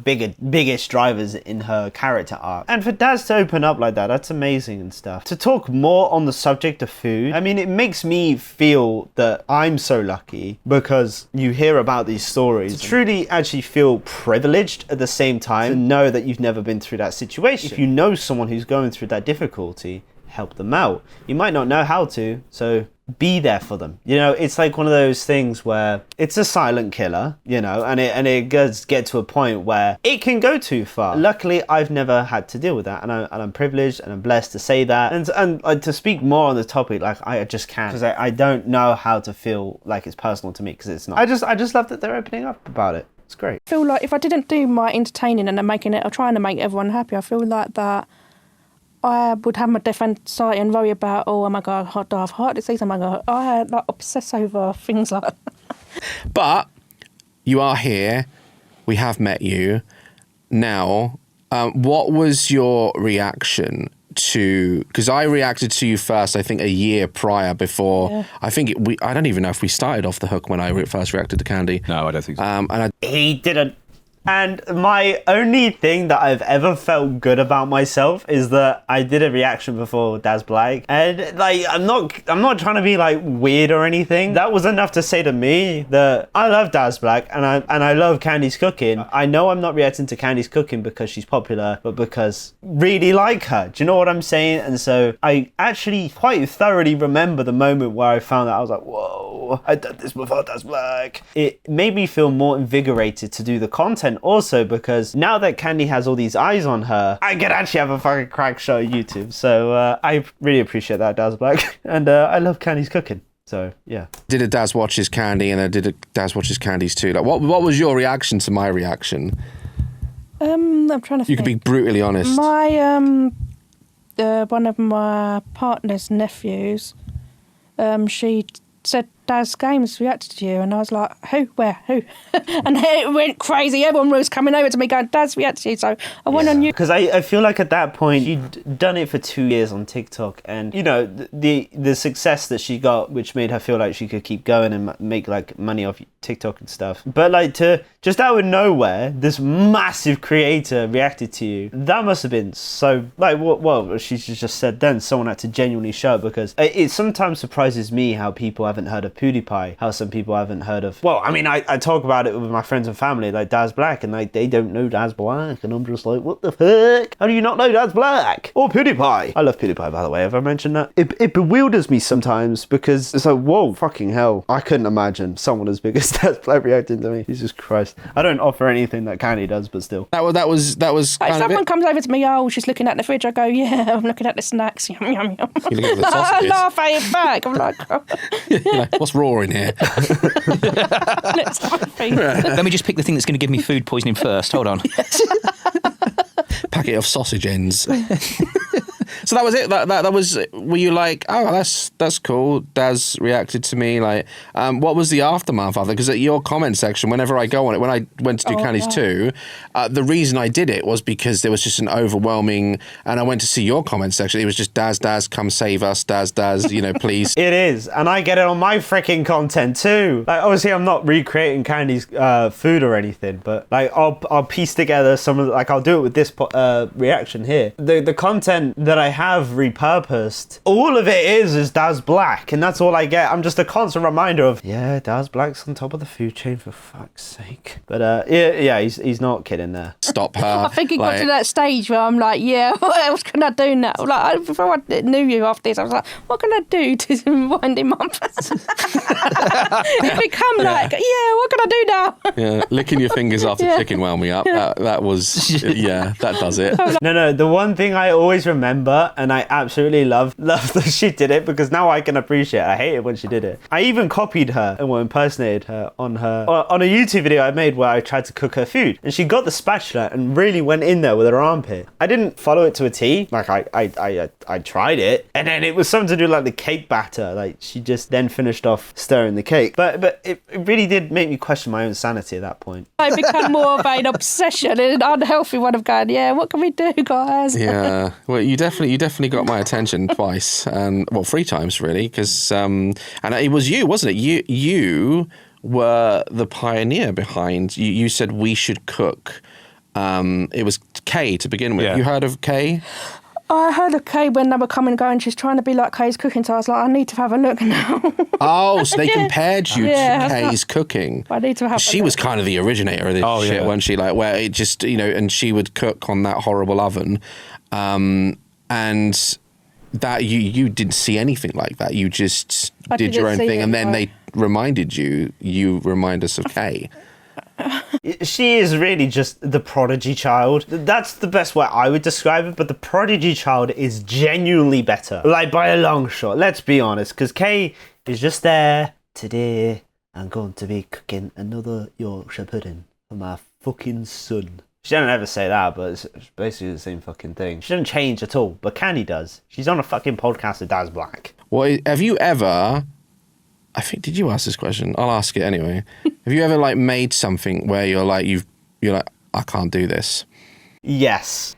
Speaker 1: biggest drivers in her character arc. And for Daz to open up like that, that's amazing and stuff. To talk more on the subject of food, I mean, it makes me feel that I'm so lucky, because you hear about these stories, to truly actually feel privileged at the same time, to know that you've never been through that situation. If you know someone who's going through that difficulty, help them out. You might not know how to, so be there for them. You know, it's like one of those things where it's a silent killer, you know, and it does get to a point where it can go too far. Luckily, I've never had to deal with that, and I'm privileged and I'm blessed to say that, and to speak more on the topic, like I just can't, because I don't know how to feel like it's personal to me, because it's not. I just love that they're opening up about it. It's great.
Speaker 4: I feel like if I didn't do my entertaining and making it or trying to make everyone happy, I feel like that I would have my death anxiety and worry about, oh my God, I have heart disease, oh my God. I like obsess over things like that.
Speaker 3: But you are here. We have met you. Now, what was your reaction to, because I reacted to you first, I think a year prior before. Yeah. I don't even know if we started off the hook when I first reacted to Candy.
Speaker 2: No, I don't think so.
Speaker 1: He didn't. And my only thing that I've ever felt good about myself is that I did a reaction before Daz Black, and like I'm not trying to be like weird or anything. That was enough to say to me that I love Daz Black and I love Candy's cooking. I know I'm not reacting to Candy's cooking because she's popular, but because I really like her. Do you know what I'm saying? And so I actually quite thoroughly remember the moment where I found out. I was like, whoa, I did this before Daz Black. It made me feel more invigorated to do the content. Also, because now that Candy has all these eyes on her, I could actually have a fucking crack show on YouTube. So I really appreciate that, Daz Black. And I love Candy's cooking. So, yeah.
Speaker 3: Did a Daz Watches Candy, and I did a Daz Watches Candy's too. Like, what was your reaction to my reaction?
Speaker 4: I'm trying to think.
Speaker 3: You can be brutally honest.
Speaker 4: My, one of my partner's nephews, she said Daz Games reacted to you, and I was like, who, where, who? And it went crazy. Everyone was coming over to me going, Daz reacted to you, so I went on you.
Speaker 1: Because I feel like at that point, she'd done it for 2 years on TikTok, and, you know, the success that she got, which made her feel like she could keep going and make, like, money off TikTok and stuff. But, like, to just out of nowhere, this massive creator reacted to you, that must have been so, like, well, she just said then, someone had to genuinely show it, because it sometimes surprises me how people haven't heard of of PewDiePie, how some people haven't heard of. Well, I mean, I talk about it with my friends and family, like Daz Black, and like they don't know Daz Black, and I'm just like, what the fuck? How do you not know Daz Black or PewDiePie? I love PewDiePie, by the way. Have I mentioned that? It bewilders me sometimes because it's like, whoa, fucking hell! I couldn't imagine someone as big as Daz Black reacting to me. Jesus Christ! I don't offer anything that Candy does, but still.
Speaker 3: That was.
Speaker 4: Like, if someone comes over to me, oh, she's looking at the fridge. I go, yeah, I'm looking at the snacks. Yum yum yum.
Speaker 3: You look at the
Speaker 4: I
Speaker 3: sausages.
Speaker 4: laugh at it back. I'm like, oh.
Speaker 3: You're like, what's raw in here?
Speaker 4: Let's have a feed.
Speaker 2: Let me just pick the thing that's going to give me food poisoning first. Hold on.
Speaker 3: Packet of sausage ends. So that was it. That was. Were you like, oh, that's cool? Daz reacted to me. Like, what was the aftermath of it? Because at your comment section, whenever I go on it, when I went to do Candies 2, the reason I did it was because there was just an overwhelming. And I went to see your comment section. It was just Daz, come save us, Daz, please.
Speaker 1: It is, and I get it on my freaking content too. Like, obviously, I'm not recreating Candy's food or anything, but like, I'll piece together some of like I'll do it with this reaction here. The content that I have repurposed, all of it is Daz Black, and that's all I get. I'm just a constant reminder of, yeah, Daz Black's on top of the food chain, for fuck's sake. But yeah, he's not kidding there.
Speaker 3: Stop her.
Speaker 4: I think it got to that stage where I'm like, yeah, what else can I do now? Like, before I knew you after this, I was like, what can I do to wind him up? It become like, yeah, what can I do now?
Speaker 3: Yeah, licking your fingers after chicken wound me up. That was, yeah, that does it.
Speaker 1: No, the one thing I always remember, and I absolutely love that she did it, because now I can appreciate it. I hate it when she did it. I even copied her and impersonated her on a YouTube video I made where I tried to cook her food, and she got the spatula and really went in there with her armpit. I didn't follow it to a T. Like I tried it, and then it was something to do like the cake batter. Like she just then finished off stirring the cake. But it really did make me question my own sanity at that point.
Speaker 4: I become more of an obsession, an unhealthy one of going, yeah, what can we do, guys?
Speaker 3: Yeah, well, you definitely got my attention twice, and well, 3 times really, because and it was you, wasn't it? You were the pioneer behind. You said we should cook. It was Kay to begin with. Yeah. You heard of Kay?
Speaker 4: I heard of Kay when they were coming and going. She's trying to be like Kay's cooking, so I was like, I need to have a look now.
Speaker 3: Oh, so they compared you to Kay's cooking.
Speaker 4: I need to have.
Speaker 3: She was kind of the originator of this shit, wasn't she? Like, where it just, and she would cook on that horrible oven, and that you didn't see anything like that. You just did your own thing, and then they reminded you. You remind us of Kay.
Speaker 1: She is really just the prodigy child. That's the best way I would describe it, but the prodigy child is genuinely better. Like, by a long shot, let's be honest, because Kay is just there. Today, I'm going to be cooking another Yorkshire pudding for my fucking son. She doesn't ever say that, but it's basically the same fucking thing. She doesn't change at all, but Candy does. She's on a fucking podcast with Daz Black.
Speaker 3: Well, have you ever... I think, did you ask this question? I'll ask it anyway. Have you ever like made something where you're like, I can't do this?
Speaker 1: Yes,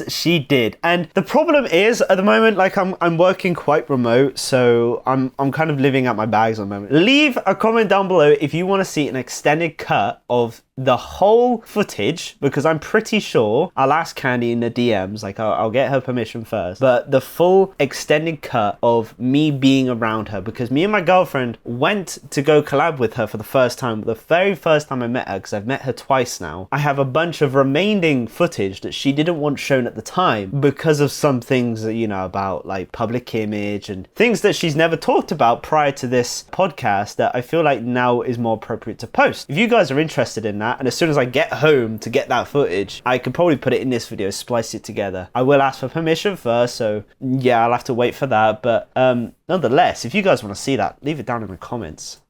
Speaker 1: she did. And the problem is, at the moment, like I'm working quite remote, so I'm kind of living out my bags at the moment. Leave a comment down below if you want to see an extended cut of the whole footage, because I'm pretty sure I'll ask Candy in the DMs, like I'll get her permission first, but the full extended cut of me being around her, because me and my girlfriend went to go collab with her for the first time, the very first time I met her, because I've met her twice now. I have a bunch of remaining footage that she didn't want shown at the time because of some things that, about like public image and things that she's never talked about prior to this podcast that I feel like now is more appropriate to post. If you guys are interested in that, and as soon as I get home to get that footage, I could probably put it in this video, splice it together. I will ask for permission first, so yeah, I'll have to wait for that, but nonetheless, if you guys want to see that, leave it down in the comments.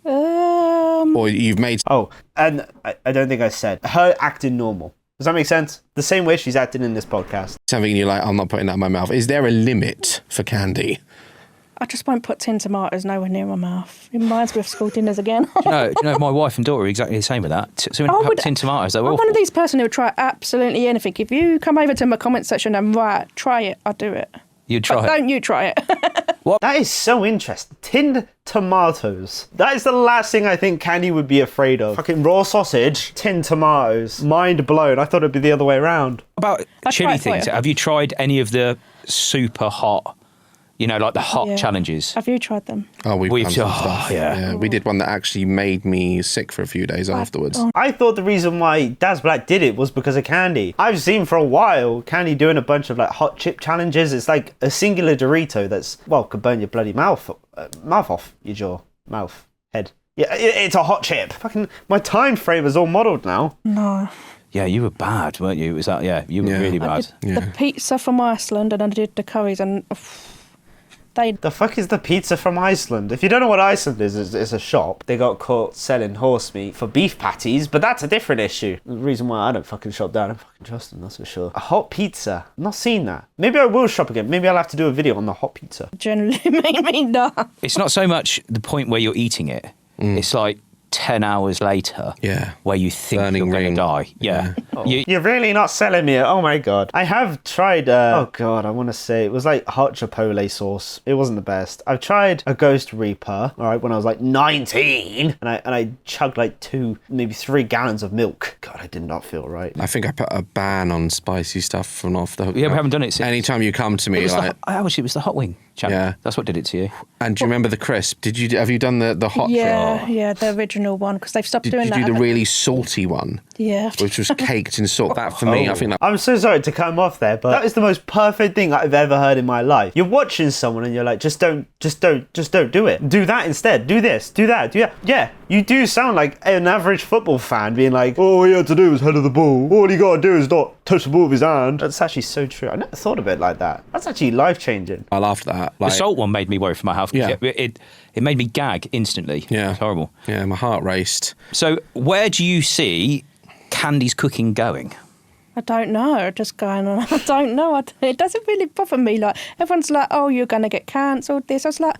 Speaker 3: Or you've made...
Speaker 1: Oh, and I don't think I said her acting normal. Does that make sense? The same way she's acting in this podcast.
Speaker 3: Something you're like, I'm not putting that in my mouth. Is there a limit for Candy?
Speaker 4: I just won't put tin tomatoes nowhere near my mouth. It reminds me of school dinners again.
Speaker 2: Do you know, my wife and daughter are exactly the same with that. So when you have tin tomatoes, they're awful.
Speaker 4: I'm one of these person who would try absolutely anything. If you come over to my comment section and try it, I'll do it.
Speaker 2: You'd try it?
Speaker 4: Don't you try it.
Speaker 1: What? That is so interesting. Tinned tomatoes. That is the last thing I think Candy would be afraid of. Fucking raw sausage, tinned tomatoes. Mind blown. I thought it'd be the other way around.
Speaker 2: About chili things, have you tried any of the super hot, You know, like the hot challenges.
Speaker 4: Have you tried them?
Speaker 3: Oh, we've done some stuff.
Speaker 2: Yeah.
Speaker 3: We did one that actually made me sick for a few days afterwards.
Speaker 1: I thought the reason why Daz Black did it was because of Candy. I've seen for a while Candy doing a bunch of like hot chip challenges. It's like a singular Dorito that's, well, could burn your bloody mouth off, your jaw, mouth, head. Yeah, it's a hot chip. Fucking, my time frame is all modelled now.
Speaker 4: No.
Speaker 2: Yeah, you were bad, weren't you? Was that? Yeah, you were really bad.
Speaker 4: I did the pizza from Iceland, and I did the curries, and
Speaker 1: The fuck is the pizza from Iceland? If you don't know what Iceland is, it's a shop. They got caught selling horse meat for beef patties, but that's a different issue. The reason why I don't fucking shop there, I don't fucking trust them, that's for sure. A hot pizza. I've not seen that. Maybe I will shop again. Maybe I'll have to do a video on the hot pizza.
Speaker 4: generally made me die.
Speaker 2: It's not so much the point where you're eating it. It's like 10 hours later where you think
Speaker 3: Burning
Speaker 2: you're going
Speaker 3: ring.
Speaker 2: to die. Yeah.
Speaker 1: You're really not selling me it. Oh my god. I have tried, oh god, I want to say it was like hot chipotle sauce. It wasn't the best. I've tried a Ghost Reaper, all right, when I was like 19, and I chugged like 2, maybe 3 gallons of milk. God, I did not feel right.
Speaker 3: I think I put a ban on spicy stuff from off the hook.
Speaker 2: Yeah, we haven't done it since.
Speaker 3: Anytime you come to me, like,
Speaker 2: it was the hot wing challenge.
Speaker 3: Yeah.
Speaker 2: That's what did it to you.
Speaker 3: and do you remember the crisp? Have you done the hot?
Speaker 4: Yeah, the original one, because they've stopped doing
Speaker 3: Did
Speaker 4: that.
Speaker 3: you do the
Speaker 4: haven't
Speaker 3: really salty one?
Speaker 4: Yeah.
Speaker 3: Which was caked in salt. That for me, I think that.
Speaker 1: I'm so sorry to cut him off there, but that is the most perfect thing I've ever heard in my life. You're watching someone and you're like, just don't do it. Do that instead. Do this, do that, do that. Yeah, you do sound like an average football fan being like, all he had to do was head of the ball. All he got to do is not touch the ball with his hand. That's actually so true. I never thought of it like that. That's actually life-changing.
Speaker 3: I laughed at that.
Speaker 2: The
Speaker 3: Like,
Speaker 2: salt one made me worry for my health.
Speaker 3: Yeah.
Speaker 2: It made me gag instantly.
Speaker 3: Yeah.
Speaker 2: It's horrible.
Speaker 3: yeah, my heart raced.
Speaker 2: So where do you see Candy's cooking going?
Speaker 4: I don't know, just going on. I don't know. It doesn't really bother me. Like, everyone's like, oh, you're going to get cancelled, this. I was like,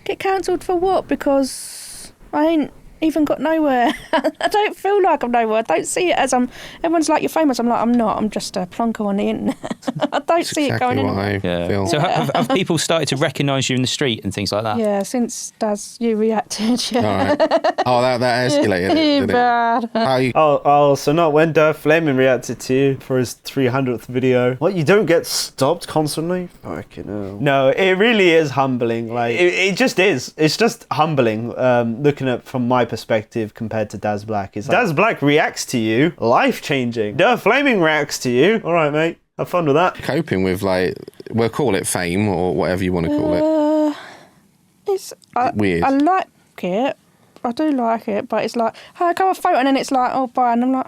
Speaker 4: get cancelled for what? Because I ain't even got nowhere. I don't feel like I'm nowhere. I don't see it as everyone's like, you're famous. I'm like, I'm not. I'm just a plonker on the internet. I don't see
Speaker 3: Exactly
Speaker 4: it going
Speaker 3: what
Speaker 4: anywhere.
Speaker 3: I feel.
Speaker 2: So have people started to recognise you in the street and things like that?
Speaker 4: Yeah, since you reacted, yeah.
Speaker 3: All right. Oh, that escalated. Didn't it?
Speaker 4: Bad.
Speaker 3: How you?
Speaker 1: Oh, so not when Derf Flaming reacted to you for his 300th video. What, you don't get stopped constantly? Fucking hell. No, it really is humbling. Like, it just is. It's just humbling, looking at from my perspective compared to Daz Black. Is like, Daz Black reacts to you, life-changing. Derf Flaming reacts to you. All right, mate. Have fun with that.
Speaker 3: Coping with, like, we'll call it fame or whatever you want to call it.
Speaker 4: It's
Speaker 3: Weird.
Speaker 4: I like it. I do like it, but it's like, hey, come have a photo, and then it's like, oh, bye, and I'm like,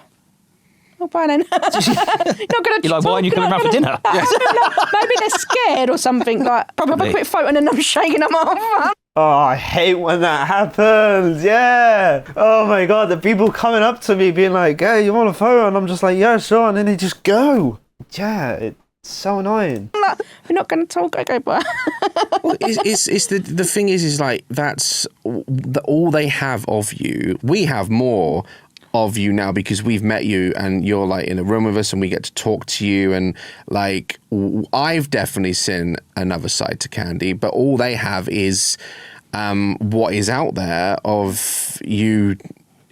Speaker 4: oh, bye then. You're not gonna.
Speaker 2: You're like, why aren't you coming round for dinner?
Speaker 4: Maybe they're scared or something. Like, probably have a quick photo, and then I'm shaking them off.
Speaker 1: Oh, I hate when that happens. Yeah. Oh my god, the people coming up to me being like, hey, you want a photo? And I'm just like, yeah, sure. And then they just go. Yeah, it's so annoying.
Speaker 4: I'm like, we're not going to talk. Okay, bye.
Speaker 3: Well, it's the thing is like that's all they have of you. We have more of you now because we've met you and you're like in a room with us and we get to talk to you, and like I've definitely seen another side to Candy, but all they have is what is out there of you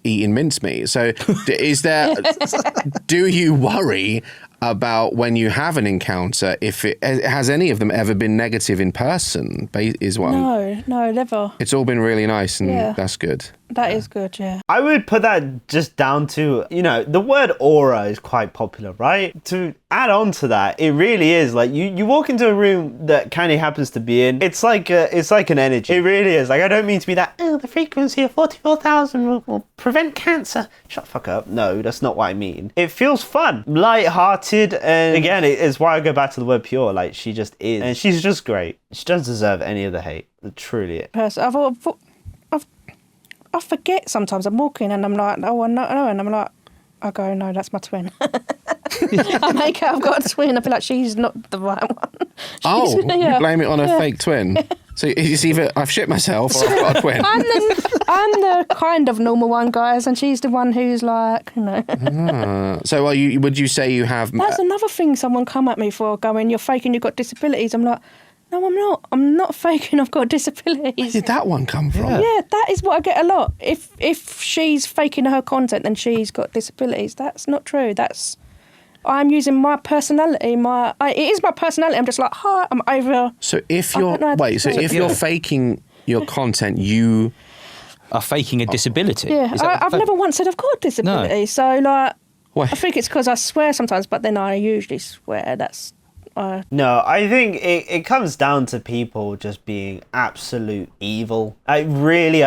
Speaker 3: eating mincemeat. So is there do you worry about when you have an encounter, if it has any of them ever been negative in person? Is what
Speaker 4: No, never.
Speaker 3: it's all been really nice, and that's good.
Speaker 4: That is good, yeah.
Speaker 1: I would put that just down to, the word aura is quite popular, right? To add on to that, it really is like you walk into a room that Candy happens to be in. It's like an energy. It really is. Like, I don't mean to be that, the frequency of 44,000 will prevent cancer. Shut the fuck up. No, that's not what I mean. It feels fun, light-hearted, and again, it's why I go back to the word pure. Like, she just is. And she's just great. She doesn't deserve any of the hate. Truly.
Speaker 4: I forget sometimes. I'm walking and I'm like, oh, I know, and I'm like, I go, no, that's my twin. I make out I've got a twin. I feel like she's not the right one.
Speaker 3: You blame it on a fake twin. So it's either I've shit myself or I've got a twin.
Speaker 4: I'm the kind of normal one, guys, and she's the one who's like,
Speaker 3: So would you say you have...
Speaker 4: That's another thing someone come at me for, going, you're faking you've got disabilities. I'm like, no, I'm not. I'm not faking I've got disabilities.
Speaker 3: Where did that one come from?
Speaker 4: Yeah, that is what I get a lot. If she's faking her content, then she's got disabilities. That's not true. I'm using my personality. It is my personality. I'm just like, hi, I'm over.
Speaker 3: So if you're faking your content, you
Speaker 2: are faking a disability.
Speaker 4: Yeah, I've never once said I've got a disability.
Speaker 2: No.
Speaker 4: So like,
Speaker 3: Well,
Speaker 4: I think it's because I swear sometimes, but then I usually swear. That's.
Speaker 1: No, I think it comes down to people just being absolute evil. I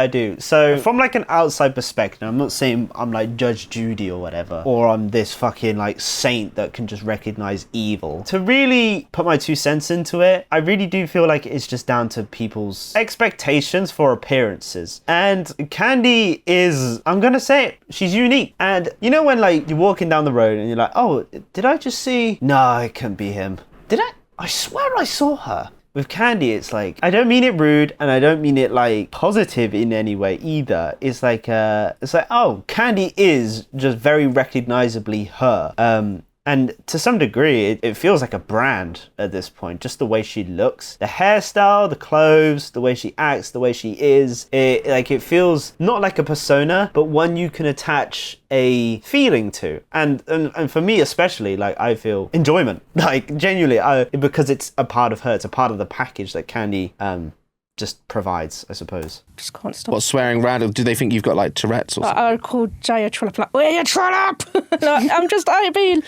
Speaker 1: do. So from like an outside perspective, I'm not saying I'm like Judge Judy or whatever, or I'm this fucking like saint that can just recognize evil. To really put my 2 cents into it, I really do feel like it's just down to people's expectations for appearances. And Candy is, I'm gonna say it, she's unique. And you know when like you're walking down the road and you're like, oh, did I just see? No, it couldn't be him. Did I? I swear I saw her. With Candy, it's like, I don't mean it rude and I don't mean it like positive in any way either. It's like, oh, Candy is just very recognizably her. And to some degree, it feels like a brand at this point. Just the way she looks, the hairstyle, the clothes, the way she acts, the way she is. It feels not like a persona, but one you can attach a feeling to. And for me especially, like I feel enjoyment. Like genuinely, because it's a part of her. It's a part of the package that Candy just provides, I suppose.
Speaker 4: Just can't stop.
Speaker 3: What, swearing random? Do they think you've got like Tourette's or something?
Speaker 4: I would call Jay a trollop, like, where you trollop? Like,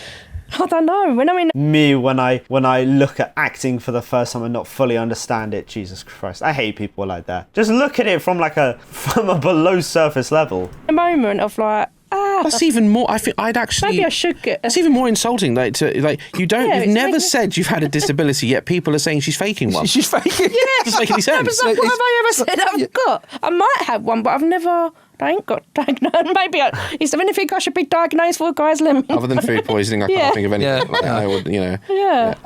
Speaker 4: I don't know.
Speaker 1: Me, when I look at acting for the first time and not fully understand it, Jesus Christ, I hate people like that. Just look at it from a below surface level.
Speaker 4: A moment of like,
Speaker 3: That's even more. I think I'd actually.
Speaker 4: Maybe I should get.
Speaker 3: It's even more insulting. Like you don't.
Speaker 4: Yeah,
Speaker 3: you've never said you've had a disability, yet people are saying she's faking one.
Speaker 2: She's faking.
Speaker 3: Yeah, doesn't make any sense.
Speaker 4: What have I ever said I've got? I might have one, but I've never. I ain't got diagnosed. Maybe is there anything I should be diagnosed for, guys? Let me.
Speaker 3: Other than food poisoning, I can't think of anything like that. I would,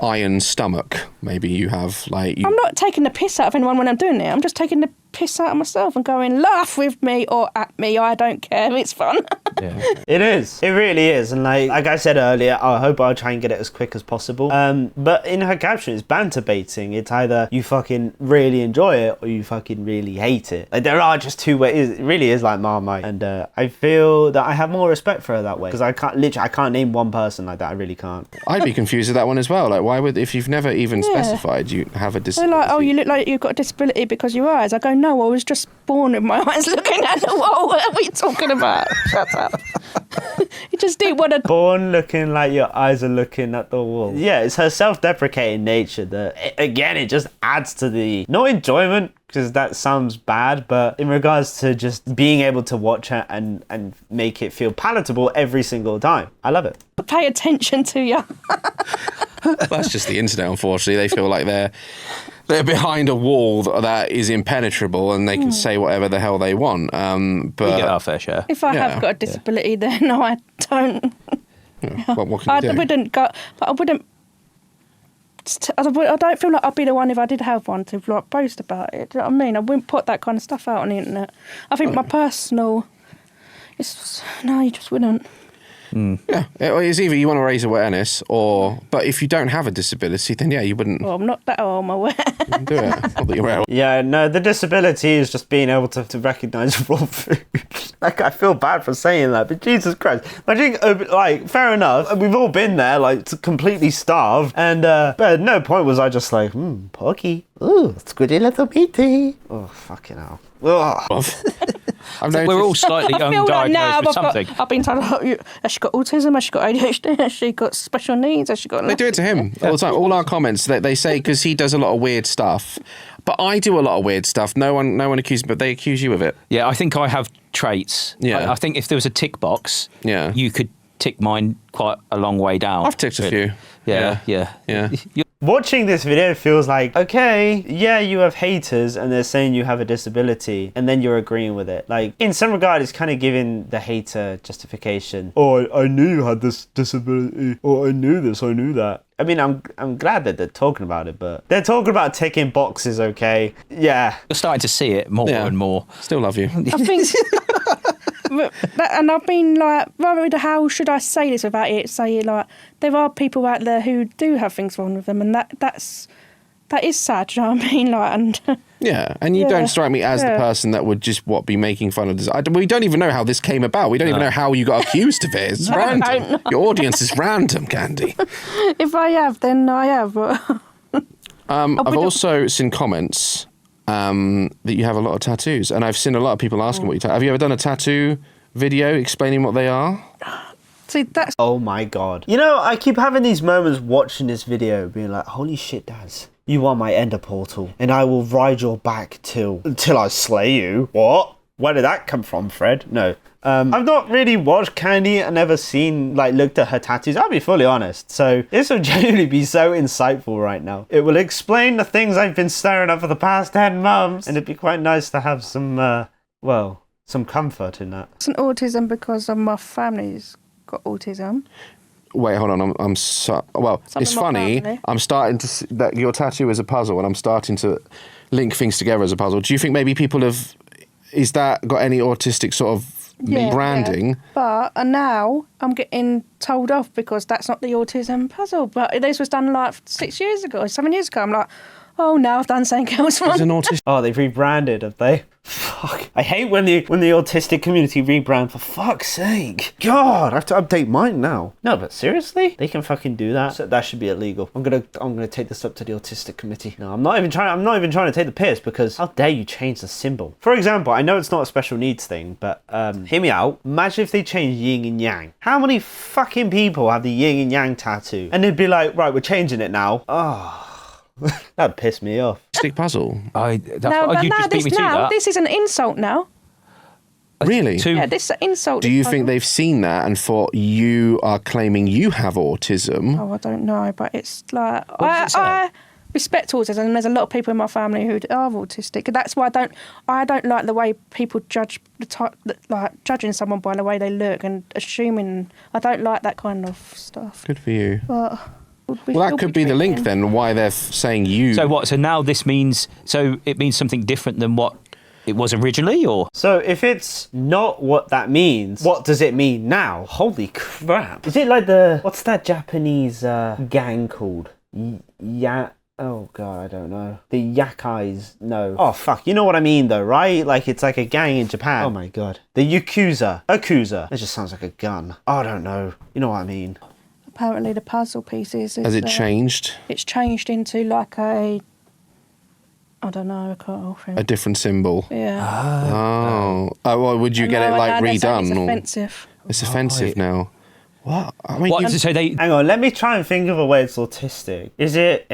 Speaker 3: iron stomach. Maybe you have like.
Speaker 4: I'm not taking the piss out of anyone when I'm doing it. I'm just taking the piss out of myself and going, laugh with me or at me. I don't care. It's fun.
Speaker 1: Yeah. It is. It really is. And like I said earlier, I hope I'll try and get it as quick as possible. But in her caption, it's banter baiting. It's either you fucking really enjoy it or you fucking really hate it. Like, there are just two ways. It really is like Marmite. And I feel that I have more respect for her that way. Because I can't name one person like that. I really can't.
Speaker 3: I'd be confused with that one as well. Like, why would, if you've never even specified you have a disability?
Speaker 4: They're like, oh, you look like you've got a disability because of your eyes. I go, no, I was just born with my eyes looking at the wall. What are we talking about? Shut up. You just didn't want to.
Speaker 1: Born looking like your eyes are looking at the wall. Yeah, it's her self-deprecating nature that, again, it just adds to the, not enjoyment, because that sounds bad, but in regards to just being able to watch her and make it feel palatable every single time. I love it.
Speaker 4: Pay attention to you.
Speaker 3: That's just the internet, unfortunately. They feel like they're behind a wall that is impenetrable and they can say whatever the hell they want. But
Speaker 2: we get our fair share.
Speaker 4: If I have got a disability, then I don't.
Speaker 3: Yeah. What can you do?
Speaker 4: Wouldn't go, but I wouldn't. I don't feel like I'd be the one if I did have one to like boast about it. Do you know what I mean? I wouldn't put that kind of stuff out on the internet. I think my personal. No, you just wouldn't.
Speaker 3: Yeah, it's either you want to raise awareness but if you don't have a disability, then you wouldn't.
Speaker 4: Well, I'm not that I'm aware.
Speaker 3: Do it. Not that you're aware.
Speaker 1: Yeah, no, the disability is just being able to recognise raw food. Like, I feel bad for saying that, but Jesus Christ. Imagine, like, fair enough, we've all been there, like, completely starved, and, but at no point was I just like, porky, ooh, squiddy little meaty. Oh, fucking hell.
Speaker 2: We're all slightly undiagnosed with something.
Speaker 4: I've been told, has she got autism? Has she got ADHD? Has she got special needs? Has she got?
Speaker 3: They do it to him all the time. All our comments, they say, because he does a lot of weird stuff. But I do a lot of weird stuff. No one accuses me, but they accuse you of it.
Speaker 2: Yeah, I think I have traits.
Speaker 3: Yeah.
Speaker 2: I think if there was a tick box,
Speaker 3: yeah,
Speaker 2: you could tick mine quite a long way down.
Speaker 3: I've ticked a few.
Speaker 2: Yeah.
Speaker 1: Watching this video feels like, okay, yeah, you have haters and they're saying you have a disability and then you're agreeing with it. Like, in some regard, it's kind of giving the hater justification. Oh, I knew you had this disability. Oh, I knew this, I knew that. I mean, I'm glad that they're talking about it, but they're talking about ticking boxes, okay? Yeah.
Speaker 2: You're starting to see it more and more.
Speaker 3: Still love you.
Speaker 4: I think... And I've been like, rather, how should I say this without it saying like, there are people out there who do have things wrong with them, and that's that is sad, you know what I mean? Like, and
Speaker 3: Yeah, and you don't strike me as the person that would just be making fun of this. We don't even know how this came about. We don't even know how you got accused of it. It's random. Your audience is random, Candy.
Speaker 4: if I have, then I have.
Speaker 3: I've also seen comments that you have a lot of tattoos, and I've seen a lot of people asking what you have you ever done a tattoo video explaining what they are?
Speaker 4: See, that's...
Speaker 1: Oh my god. You know, I keep having these moments watching this video being like, holy shit, Daz. You are my ender portal, and I will ride your back till I slay you. What? Where did that come from, Fred? No. I've not really watched Candy and never seen, looked at her tattoos. I'll be fully honest. So this will genuinely be so insightful right now. It will explain the things I've been staring at for the past 10 months. And it'd be quite nice to have some, some comfort in that.
Speaker 4: It's an autism because of my family's got autism.
Speaker 3: Wait, hold on. I'm so well. It's funny.
Speaker 4: Family.
Speaker 3: I'm starting to see that your tattoo is a puzzle, and I'm starting to link things together as a puzzle. Do you think maybe people have? Is that got any autistic sort of branding?
Speaker 4: Yeah. But now I'm getting told off because that's not the autism puzzle. But this was done 7 years ago. I'm like, oh, now I've done something else wrong.
Speaker 3: Is an autistic?
Speaker 1: Oh, they've rebranded, have they? Fuck. I hate when the autistic community rebrand, for fuck's sake. God, I have to update mine now. No, but seriously? They can fucking do that? So that should be illegal. I'm gonna take this up to the autistic committee. No, I'm not even trying to take the piss, because how dare you change the symbol? For example, I know it's not a special needs thing, but hear me out. Imagine if they changed yin and yang. How many fucking people have the yin and yang tattoo? And they'd be like, right, we're changing it now. Oh. That'd piss me off.
Speaker 3: Stick puzzle.
Speaker 4: This is an insult now.
Speaker 3: Really?
Speaker 4: Yeah, this is an insult.
Speaker 3: Do you think they've seen that and thought you are claiming you have autism?
Speaker 4: Oh, I don't know, but it's like I respect autism, and there's a lot of people in my family who are autistic. That's why I don't like the way people judge judging someone by the way they look and assuming. I don't like that kind of stuff.
Speaker 3: Good for you.
Speaker 4: But
Speaker 3: well, that could be the link then, why they're saying you.
Speaker 2: So what? So now this means, it means something different than what it was originally, or? So
Speaker 1: if it's not what that means, what does it mean now? Holy crap. Is it like what's that Japanese gang called? Oh god, I don't know. The Yakais, no. Oh fuck, you know what I mean though, right? Like it's like a gang in Japan. Oh my god. The Yakuza. Akuza. That just sounds like a gun. Oh, I don't know. You know what I mean.
Speaker 4: Apparently the puzzle pieces...
Speaker 3: Has it changed?
Speaker 4: It's changed into like a... I don't know, I can't think.
Speaker 3: A different symbol?
Speaker 4: Yeah.
Speaker 3: Oh, well, would you get it redone?
Speaker 4: It's offensive.
Speaker 3: It's offensive now. What? I mean,
Speaker 1: hang on, let me try and think of a way it's autistic. Is it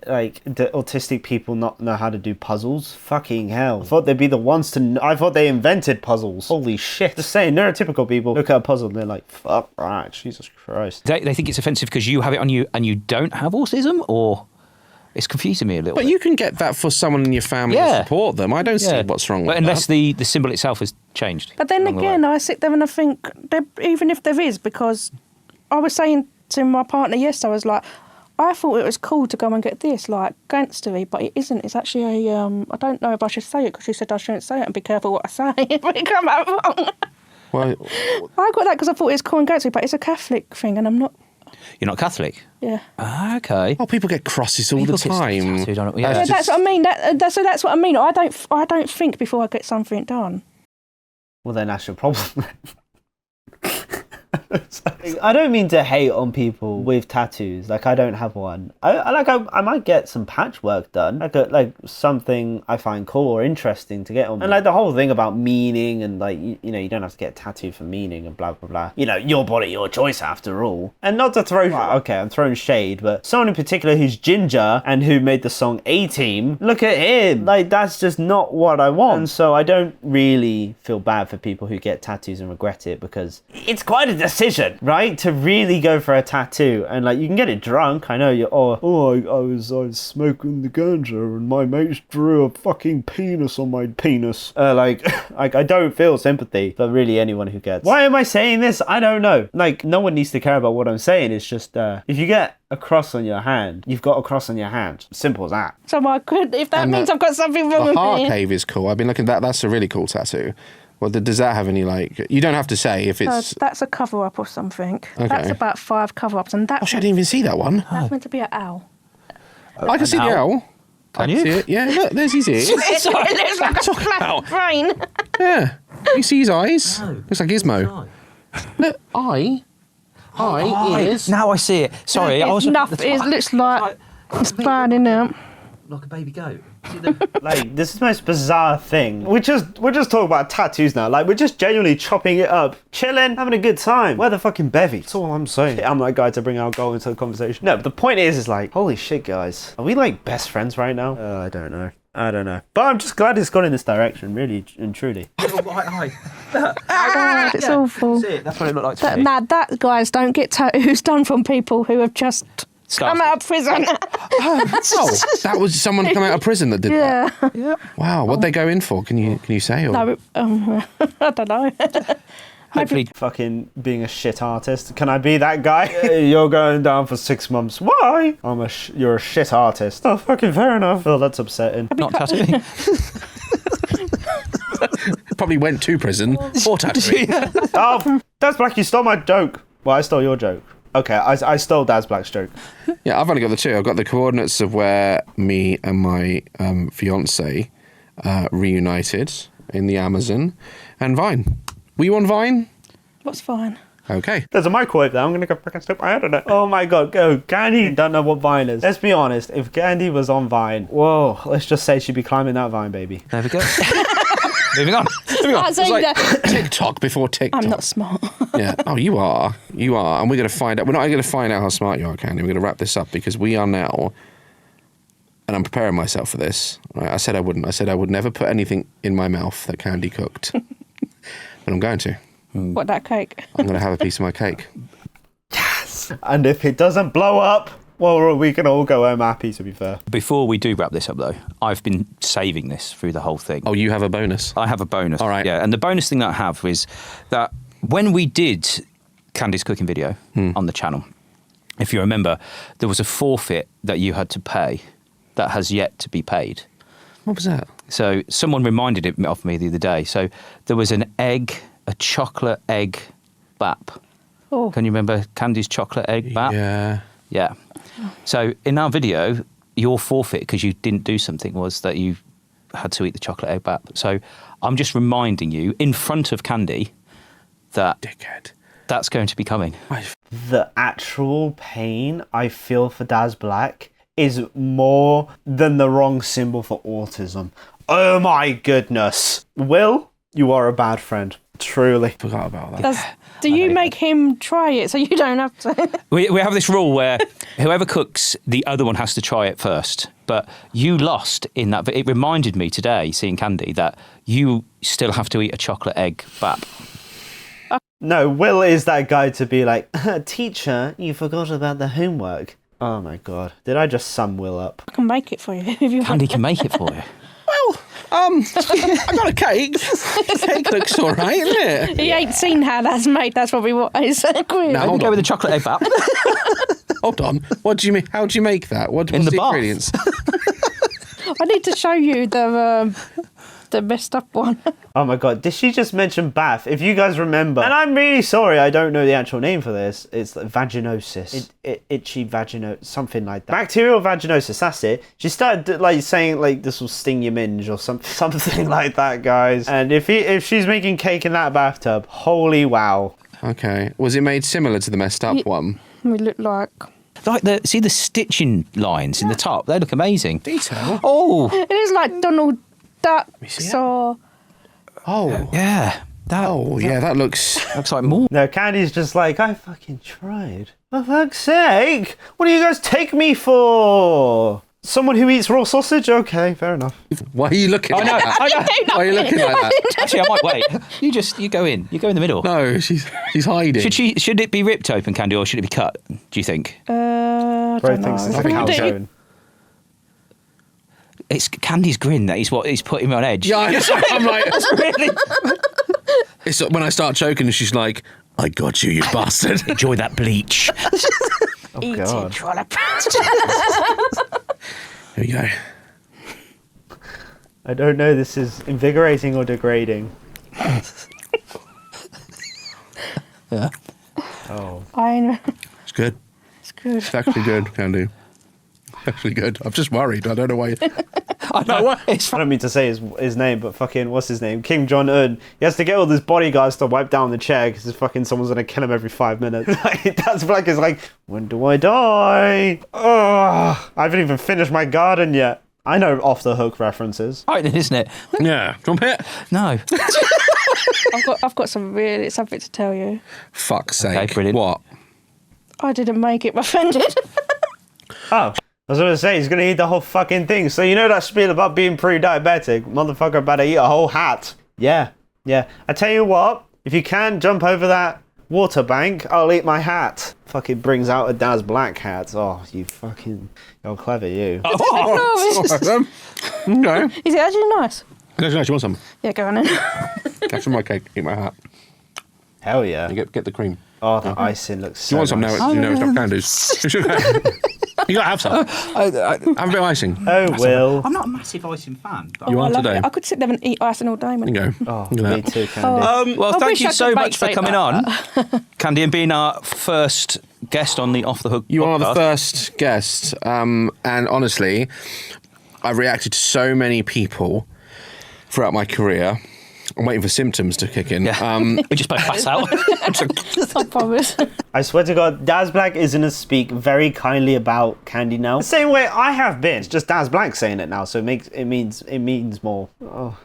Speaker 1: like the autistic people not know how to do puzzles? Fucking hell. I thought they'd be the ones I thought they invented puzzles. Holy shit. Just saying, neurotypical people look at a puzzle and they're like, fuck, right, Jesus Christ.
Speaker 2: They think it's offensive because you have it on you and you don't have autism, or... It's confusing me a little bit.
Speaker 3: But you can get that for someone in your family to support them. I don't see what's wrong with that.
Speaker 2: But unless the symbol itself has changed.
Speaker 4: But then again, I sit there and I think, even if there is, because I was saying to my partner yesterday, I was like, I thought it was cool to go and get this, like, gangstery, but it isn't. It's actually a, I don't know if I should say it, because she said I shouldn't say it, and be careful what I say, if it come out wrong.
Speaker 3: Well,
Speaker 4: I got that because I thought it was cool and gangstery, but it's a Catholic thing, and I'm not.
Speaker 2: You're not Catholic?
Speaker 4: Yeah.
Speaker 2: Ah, okay.
Speaker 3: Oh, people get crosses all the time.
Speaker 4: Yeah, that's what I mean. So that's what I mean. I don't think before I get something done.
Speaker 1: Well, then that's your problem. I don't mean to hate on people with tattoos. Like, I don't have one. I might get some patchwork done. Like something I find cool or interesting to get on. And like the whole thing about meaning and like you know, you don't have to get a tattoo for meaning and blah blah blah. You know, your body, your choice after all. And not to throw I'm throwing shade, but someone in particular who's ginger and who made the song A-Team, look at him. Like, that's just not what I want. And so I don't really feel bad for people who get tattoos and regret it, because it's quite a decision, right? To really go for a tattoo, and like you can get it drunk. I know I was smoking the ganja and my mates drew a fucking penis on my penis. Like I don't feel sympathy for really anyone who gets. Why am I saying this? I don't know. Like, no one needs to care about what I'm saying. It's just if you get a cross on your hand, you've got a cross on your hand. Simple as that.
Speaker 4: So I could, if that means I've got something wrong with me.
Speaker 3: The heart cave is cool. I've been looking at that. That's a really cool tattoo. Well, does that have any, like... You don't have to say if it's...
Speaker 4: that's a cover-up or something.
Speaker 3: Okay.
Speaker 4: That's about 5 cover-ups, and that's...
Speaker 3: I didn't even see that one.
Speaker 4: That's meant to be an owl.
Speaker 3: I can see the owl.
Speaker 2: Can you?
Speaker 3: See it? Yeah, look, there's his ears.
Speaker 4: It looks like a flat brain.
Speaker 3: Yeah. You see his eyes? Looks like Gizmo. Look, ears.
Speaker 2: Now I see it. Sorry, I was.
Speaker 4: It looks like it's bad, isn't it?
Speaker 2: Like a baby goat.
Speaker 1: Like, this is the most bizarre thing. We're just talking about tattoos now. Like, we're just genuinely chopping it up, chilling, having a good time. We're the fucking bevy. That's all I'm saying. I'm that guy to bring alcohol into the conversation. No, but the point is like, holy shit, guys. Are we like best friends right now? I don't know. But I'm just glad it's gone in this direction, really and truly.
Speaker 2: Right
Speaker 4: God, it's awful.
Speaker 2: That's what it looked like to me.
Speaker 4: That guys don't get tattoos done from people who have just come out of prison.
Speaker 3: Oh, that was someone come out of prison that did that.
Speaker 4: Yeah.
Speaker 3: Wow, what'd they go in for? Can you say? Or?
Speaker 4: No, I don't know.
Speaker 2: Hopefully,
Speaker 1: Fucking being a shit artist. Can I be that guy? You're going down for 6 months. Why? You're a shit artist. Oh, fucking fair enough. Oh, that's upsetting.
Speaker 2: not tattooing.
Speaker 3: Probably went to prison for tattooing.
Speaker 1: Oh, Daz Black, you stole my joke. Well, I stole your joke. Okay, I stole Daz Black's joke.
Speaker 3: Yeah, I've only got the two. I've got the coordinates of where me and my fiance reunited in the Amazon and Vine. Were you on Vine?
Speaker 4: What's fine?
Speaker 3: Okay.
Speaker 1: There's a microwave there. I'm going to go fucking stick my head in it. Oh my god, go. Candy don't know what Vine is. Let's be honest. If Candy was on Vine, whoa, let's just say she'd be climbing that Vine, baby.
Speaker 2: there we go. Moving on.
Speaker 4: Can't say
Speaker 3: It's like
Speaker 4: that.
Speaker 3: TikTok before TikTok.
Speaker 4: I'm not smart.
Speaker 3: Yeah. Oh, you are. And we're going to find out. We're not going to find out how smart you are, Candy. We're going to wrap this up because we are now, and I'm preparing myself for this. Right? I said I wouldn't. I said I would never put anything in my mouth that Candy cooked. But I'm going to.
Speaker 4: What, that cake?
Speaker 3: I'm going to have a piece of my cake.
Speaker 1: Yes! And if it doesn't blow up, well, we can all go home happy, to be fair.
Speaker 2: Before we do wrap this up, though, I've been saving this through the whole thing.
Speaker 3: Oh, you have a bonus?
Speaker 2: I have a bonus.
Speaker 3: All right.
Speaker 2: Yeah, and the bonus thing that I have is that when we did Candy's cooking video on the channel, if you remember, there was a forfeit that you had to pay that has yet to be paid.
Speaker 3: What was that?
Speaker 2: So someone reminded it of me the other day. So there was a chocolate egg bap.
Speaker 4: Oh.
Speaker 2: Can you remember Candy's chocolate egg bap?
Speaker 3: Yeah.
Speaker 2: Yeah. So in our video, your forfeit, because you didn't do something, was that you had to eat the chocolate egg bap. So I'm just reminding you, in front of Candy, that
Speaker 3: Dickhead.
Speaker 2: that's going to be coming.
Speaker 1: The actual pain I feel for Daz Black is more than the wrong symbol for autism. Oh my goodness. Will, you are a bad friend. Truly.
Speaker 3: Forgot about that.
Speaker 4: Do you make him try it so you don't have to?
Speaker 2: We have this rule where whoever cooks, the other one has to try it first. But you lost in that. But it reminded me today, seeing Candy, that you still have to eat a chocolate egg bap.
Speaker 1: No, Will is that guy to be like, teacher, you forgot about the homework. Oh my god. Did I just sum Will up?
Speaker 4: I can make it for you if you
Speaker 2: Candy
Speaker 4: want.
Speaker 2: can make it for you.
Speaker 3: Well, I got a cake. The cake looks all right, isn't it?
Speaker 4: He ain't seen how that's made. That's probably what I said.
Speaker 3: Now,
Speaker 2: Maybe
Speaker 3: hold
Speaker 2: go
Speaker 3: on.
Speaker 2: with the chocolate egg bap.
Speaker 3: Hold on. What do you mean? How do you make that? What's
Speaker 2: In the bath.
Speaker 3: ingredients?
Speaker 4: I need to show you the messed up one.
Speaker 1: Oh my god, did she just mention bath? If you guys remember, and I'm really sorry I don't know the actual name for this, it's like vaginosis. Itchy vagino, something like that. Bacterial vaginosis, that's it. She started like saying like this will sting your minge or something like that, guys. And if she's making cake in that bathtub, holy wow.
Speaker 3: Okay. Was it made similar to the messed up one?
Speaker 4: We look like...
Speaker 2: Like see the stitching lines in the top? They look amazing.
Speaker 3: Detail.
Speaker 2: Oh,
Speaker 4: It is like Donald
Speaker 3: see
Speaker 4: Ducks
Speaker 3: it?
Speaker 4: or...
Speaker 3: Oh.
Speaker 2: yeah.
Speaker 3: That looks...
Speaker 2: Looks like more.
Speaker 1: No, Candy's just like, I fucking tried. For fuck's sake, what do you guys take me for? Someone who eats raw sausage? Okay, fair enough.
Speaker 3: Why are you looking like that?
Speaker 2: I know.
Speaker 3: Why are you looking like that?
Speaker 2: Actually, I might wait. You go in. You go in the middle.
Speaker 3: No, she's hiding.
Speaker 2: Should it be ripped open, Candy, or should it be cut? Do you think?
Speaker 4: I
Speaker 1: Both
Speaker 4: don't
Speaker 1: things is
Speaker 4: know.
Speaker 1: a calzone.
Speaker 2: It's Candy's grin that is what is putting me on edge.
Speaker 3: Yeah, I know. I'm like...
Speaker 2: Really?
Speaker 3: It's when I start choking and she's like, I got you, you bastard.
Speaker 2: Enjoy that bleach.
Speaker 1: Oh god.
Speaker 3: Here we go.
Speaker 1: I don't know, this is invigorating or degrading.
Speaker 2: Yeah.
Speaker 1: Oh.
Speaker 4: I know.
Speaker 3: It's good.
Speaker 4: It's good.
Speaker 3: It's actually good, Candy. Actually good. I'm just worried. I don't know why.
Speaker 2: I know.
Speaker 3: what?
Speaker 1: I don't mean to say his name, but fucking, what's his name? Kim Jong-un. He has to get all his bodyguards to wipe down the chair because fucking someone's going to kill him every 5 minutes. That's Black is like, when do I die? Oh, I haven't even finished my garden yet. I know off the hook references.
Speaker 2: Right then, isn't it?
Speaker 3: Yeah. Trumpet.
Speaker 2: No.
Speaker 4: I've got something to tell you.
Speaker 3: Fuck's sake.
Speaker 2: Okay, brilliant.
Speaker 3: What?
Speaker 4: I didn't make it. My friend did.
Speaker 1: Oh, I was going to say, he's going to eat the whole fucking thing. So you know that spiel about being pre-diabetic? Motherfucker about to eat a whole hat. Yeah. I tell you what, if you can jump over that water bank, I'll eat my hat. Fucking brings out a Daz Black hat. Oh, you're clever, you.
Speaker 3: Oh, okay.
Speaker 4: Is it actually nice?
Speaker 3: You want some?
Speaker 4: Yeah, go on then.
Speaker 3: Have some of my cake. Eat my hat.
Speaker 1: Hell yeah.
Speaker 3: And get the cream.
Speaker 1: Oh, the icing looks so
Speaker 3: You want some
Speaker 1: nice.
Speaker 3: now? You know it's not candies. You gotta have some. Have a bit of icing.
Speaker 1: Oh, Will.
Speaker 2: I'm not a massive icing fan. But
Speaker 3: You
Speaker 4: I
Speaker 3: are
Speaker 4: love
Speaker 3: today.
Speaker 4: it. I could sit there and eat icing all day.
Speaker 3: There you go.
Speaker 1: Oh,
Speaker 3: Look at
Speaker 1: me
Speaker 3: that.
Speaker 1: too, Candy.
Speaker 2: well,
Speaker 4: I
Speaker 2: thank
Speaker 4: wish
Speaker 2: you
Speaker 4: I
Speaker 2: so
Speaker 4: could
Speaker 2: much
Speaker 4: bake
Speaker 2: for
Speaker 4: like
Speaker 2: coming
Speaker 4: that.
Speaker 2: on, Candy, and being our first guest on the Off the Hook
Speaker 3: You are the
Speaker 2: podcast.
Speaker 3: first guest, and honestly, I've reacted to so many people throughout my career. I'm waiting for symptoms to kick in.
Speaker 2: Yeah. We just both pass out.
Speaker 4: I promise.
Speaker 1: I swear to God, Daz Black is going to speak very kindly about Candy now. The same way I have been. It's just Daz Black saying it now, so it means more. Oh.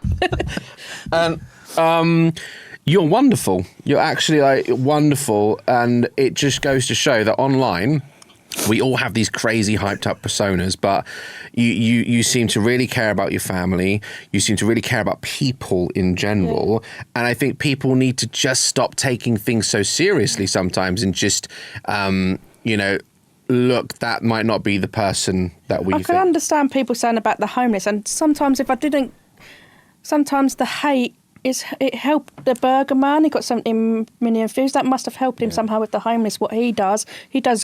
Speaker 3: And you're wonderful. You're actually like wonderful, and it just goes to show that online we all have these crazy hyped up personas, but you seem to really care about your family. You seem to really care about people in general. Yeah. And I think people need to just stop taking things so seriously sometimes and just, look, that might not be the person that we
Speaker 4: I
Speaker 3: think.
Speaker 4: can understand people saying about the homeless, and sometimes sometimes the hate it helped the burger man. He got 17 million views. That must have helped him somehow with the homeless. What he does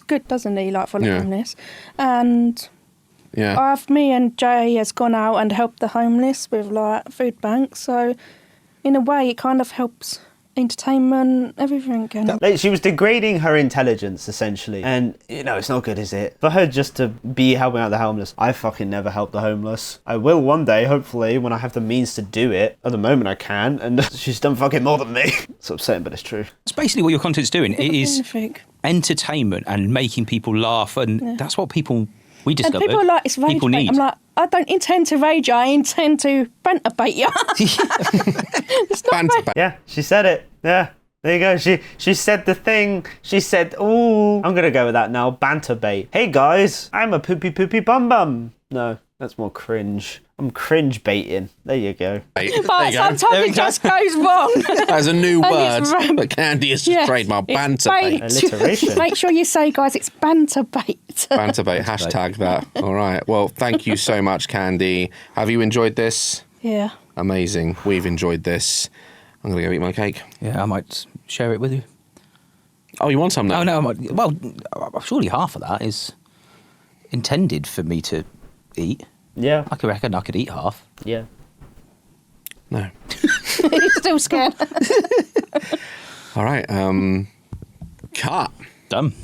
Speaker 4: good, doesn't he? Like for the homeless, and me and Jay has gone out and helped the homeless with like food banks. So in a way, it kind of helps entertainment, everything.
Speaker 1: Like, she was degrading her intelligence essentially, and it's not good, is it? For her just to be helping out the homeless. I fucking never help the homeless. I will one day, hopefully, when I have the means to do it. At the moment I can, and she's done fucking more than me. It's upsetting, but it's true.
Speaker 2: It's basically what your content's doing. It is
Speaker 4: Anything.
Speaker 2: entertainment and making people laugh, and that's what we discovered.
Speaker 4: And people are like, it's rage
Speaker 2: people
Speaker 4: bait.
Speaker 2: need.
Speaker 4: I'm like, I don't intend to rage. I intend to banter bait you. It's not
Speaker 3: Banter
Speaker 4: rage.
Speaker 3: bait.
Speaker 1: Yeah, she said it. Yeah. There you go. She said the thing. She said, ooh, I'm going to go with that now. Banter bait. Hey guys, I'm a poopy bum bum. No, that's more cringe. I'm cringe baiting. There you go.
Speaker 3: There
Speaker 4: But
Speaker 3: you go.
Speaker 4: sometimes it just goes wrong.
Speaker 3: That's a new
Speaker 4: And
Speaker 3: word,
Speaker 4: it's right.
Speaker 3: but Candy has just trademarked
Speaker 4: it's
Speaker 3: banter bait.
Speaker 1: Alliteration.
Speaker 4: Make sure you say, guys, it's banter bait.
Speaker 3: Banter bait, hashtag that. All right. Well, thank you so much, Candy. Have you enjoyed this?
Speaker 4: Yeah.
Speaker 3: Amazing. We've enjoyed this. I'm going to go eat my cake.
Speaker 2: Yeah, I might share it with you.
Speaker 3: Oh, you want some now?
Speaker 2: Oh, no. Well, surely half of that is intended for me to eat.
Speaker 1: Yeah.
Speaker 2: I reckon I could eat half.
Speaker 1: Yeah.
Speaker 3: No.
Speaker 4: You're still scared.
Speaker 3: All right. Cut.
Speaker 2: Done.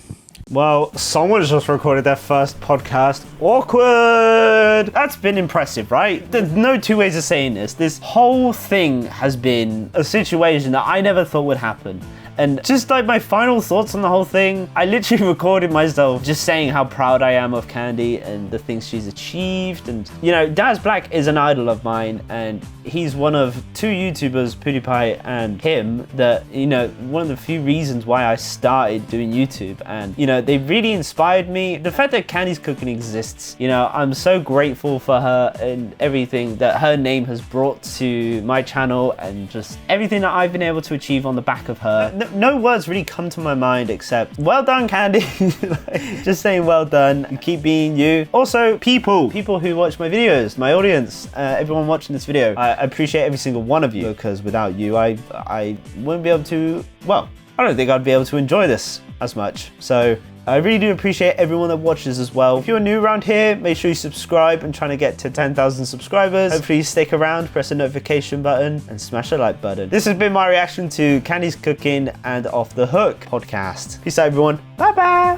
Speaker 1: Well, someone's just recorded their first podcast. Awkward! That's been impressive, right? There's no two ways of saying this. This whole thing has been a situation that I never thought would happen. And just like my final thoughts on the whole thing, I literally recorded myself just saying how proud I am of Candy and the things she's achieved. And, Daz Black is an idol of mine, and he's one of two YouTubers, PewDiePie and him, that, one of the few reasons why I started doing YouTube. And, they really inspired me. The fact that Candy's Cooking exists, I'm so grateful for her and everything that her name has brought to my channel and just everything that I've been able to achieve on the back of her. No words really come to my mind except, well done, Candy. Just saying well done. You keep being you. Also, people who watch my videos, my audience, everyone watching this video, I appreciate every single one of you, because without you, I wouldn't be able to, well, I don't think I'd be able to enjoy this as much. So I really do appreciate everyone that watches as well. If you're new around here, make sure you subscribe. I'm trying to get to 10,000 subscribers. Hopefully you stick around, press the notification button and smash the like button. This has been my reaction to Candy's Cooking and Off the Hook podcast. Peace out, everyone. Bye-bye.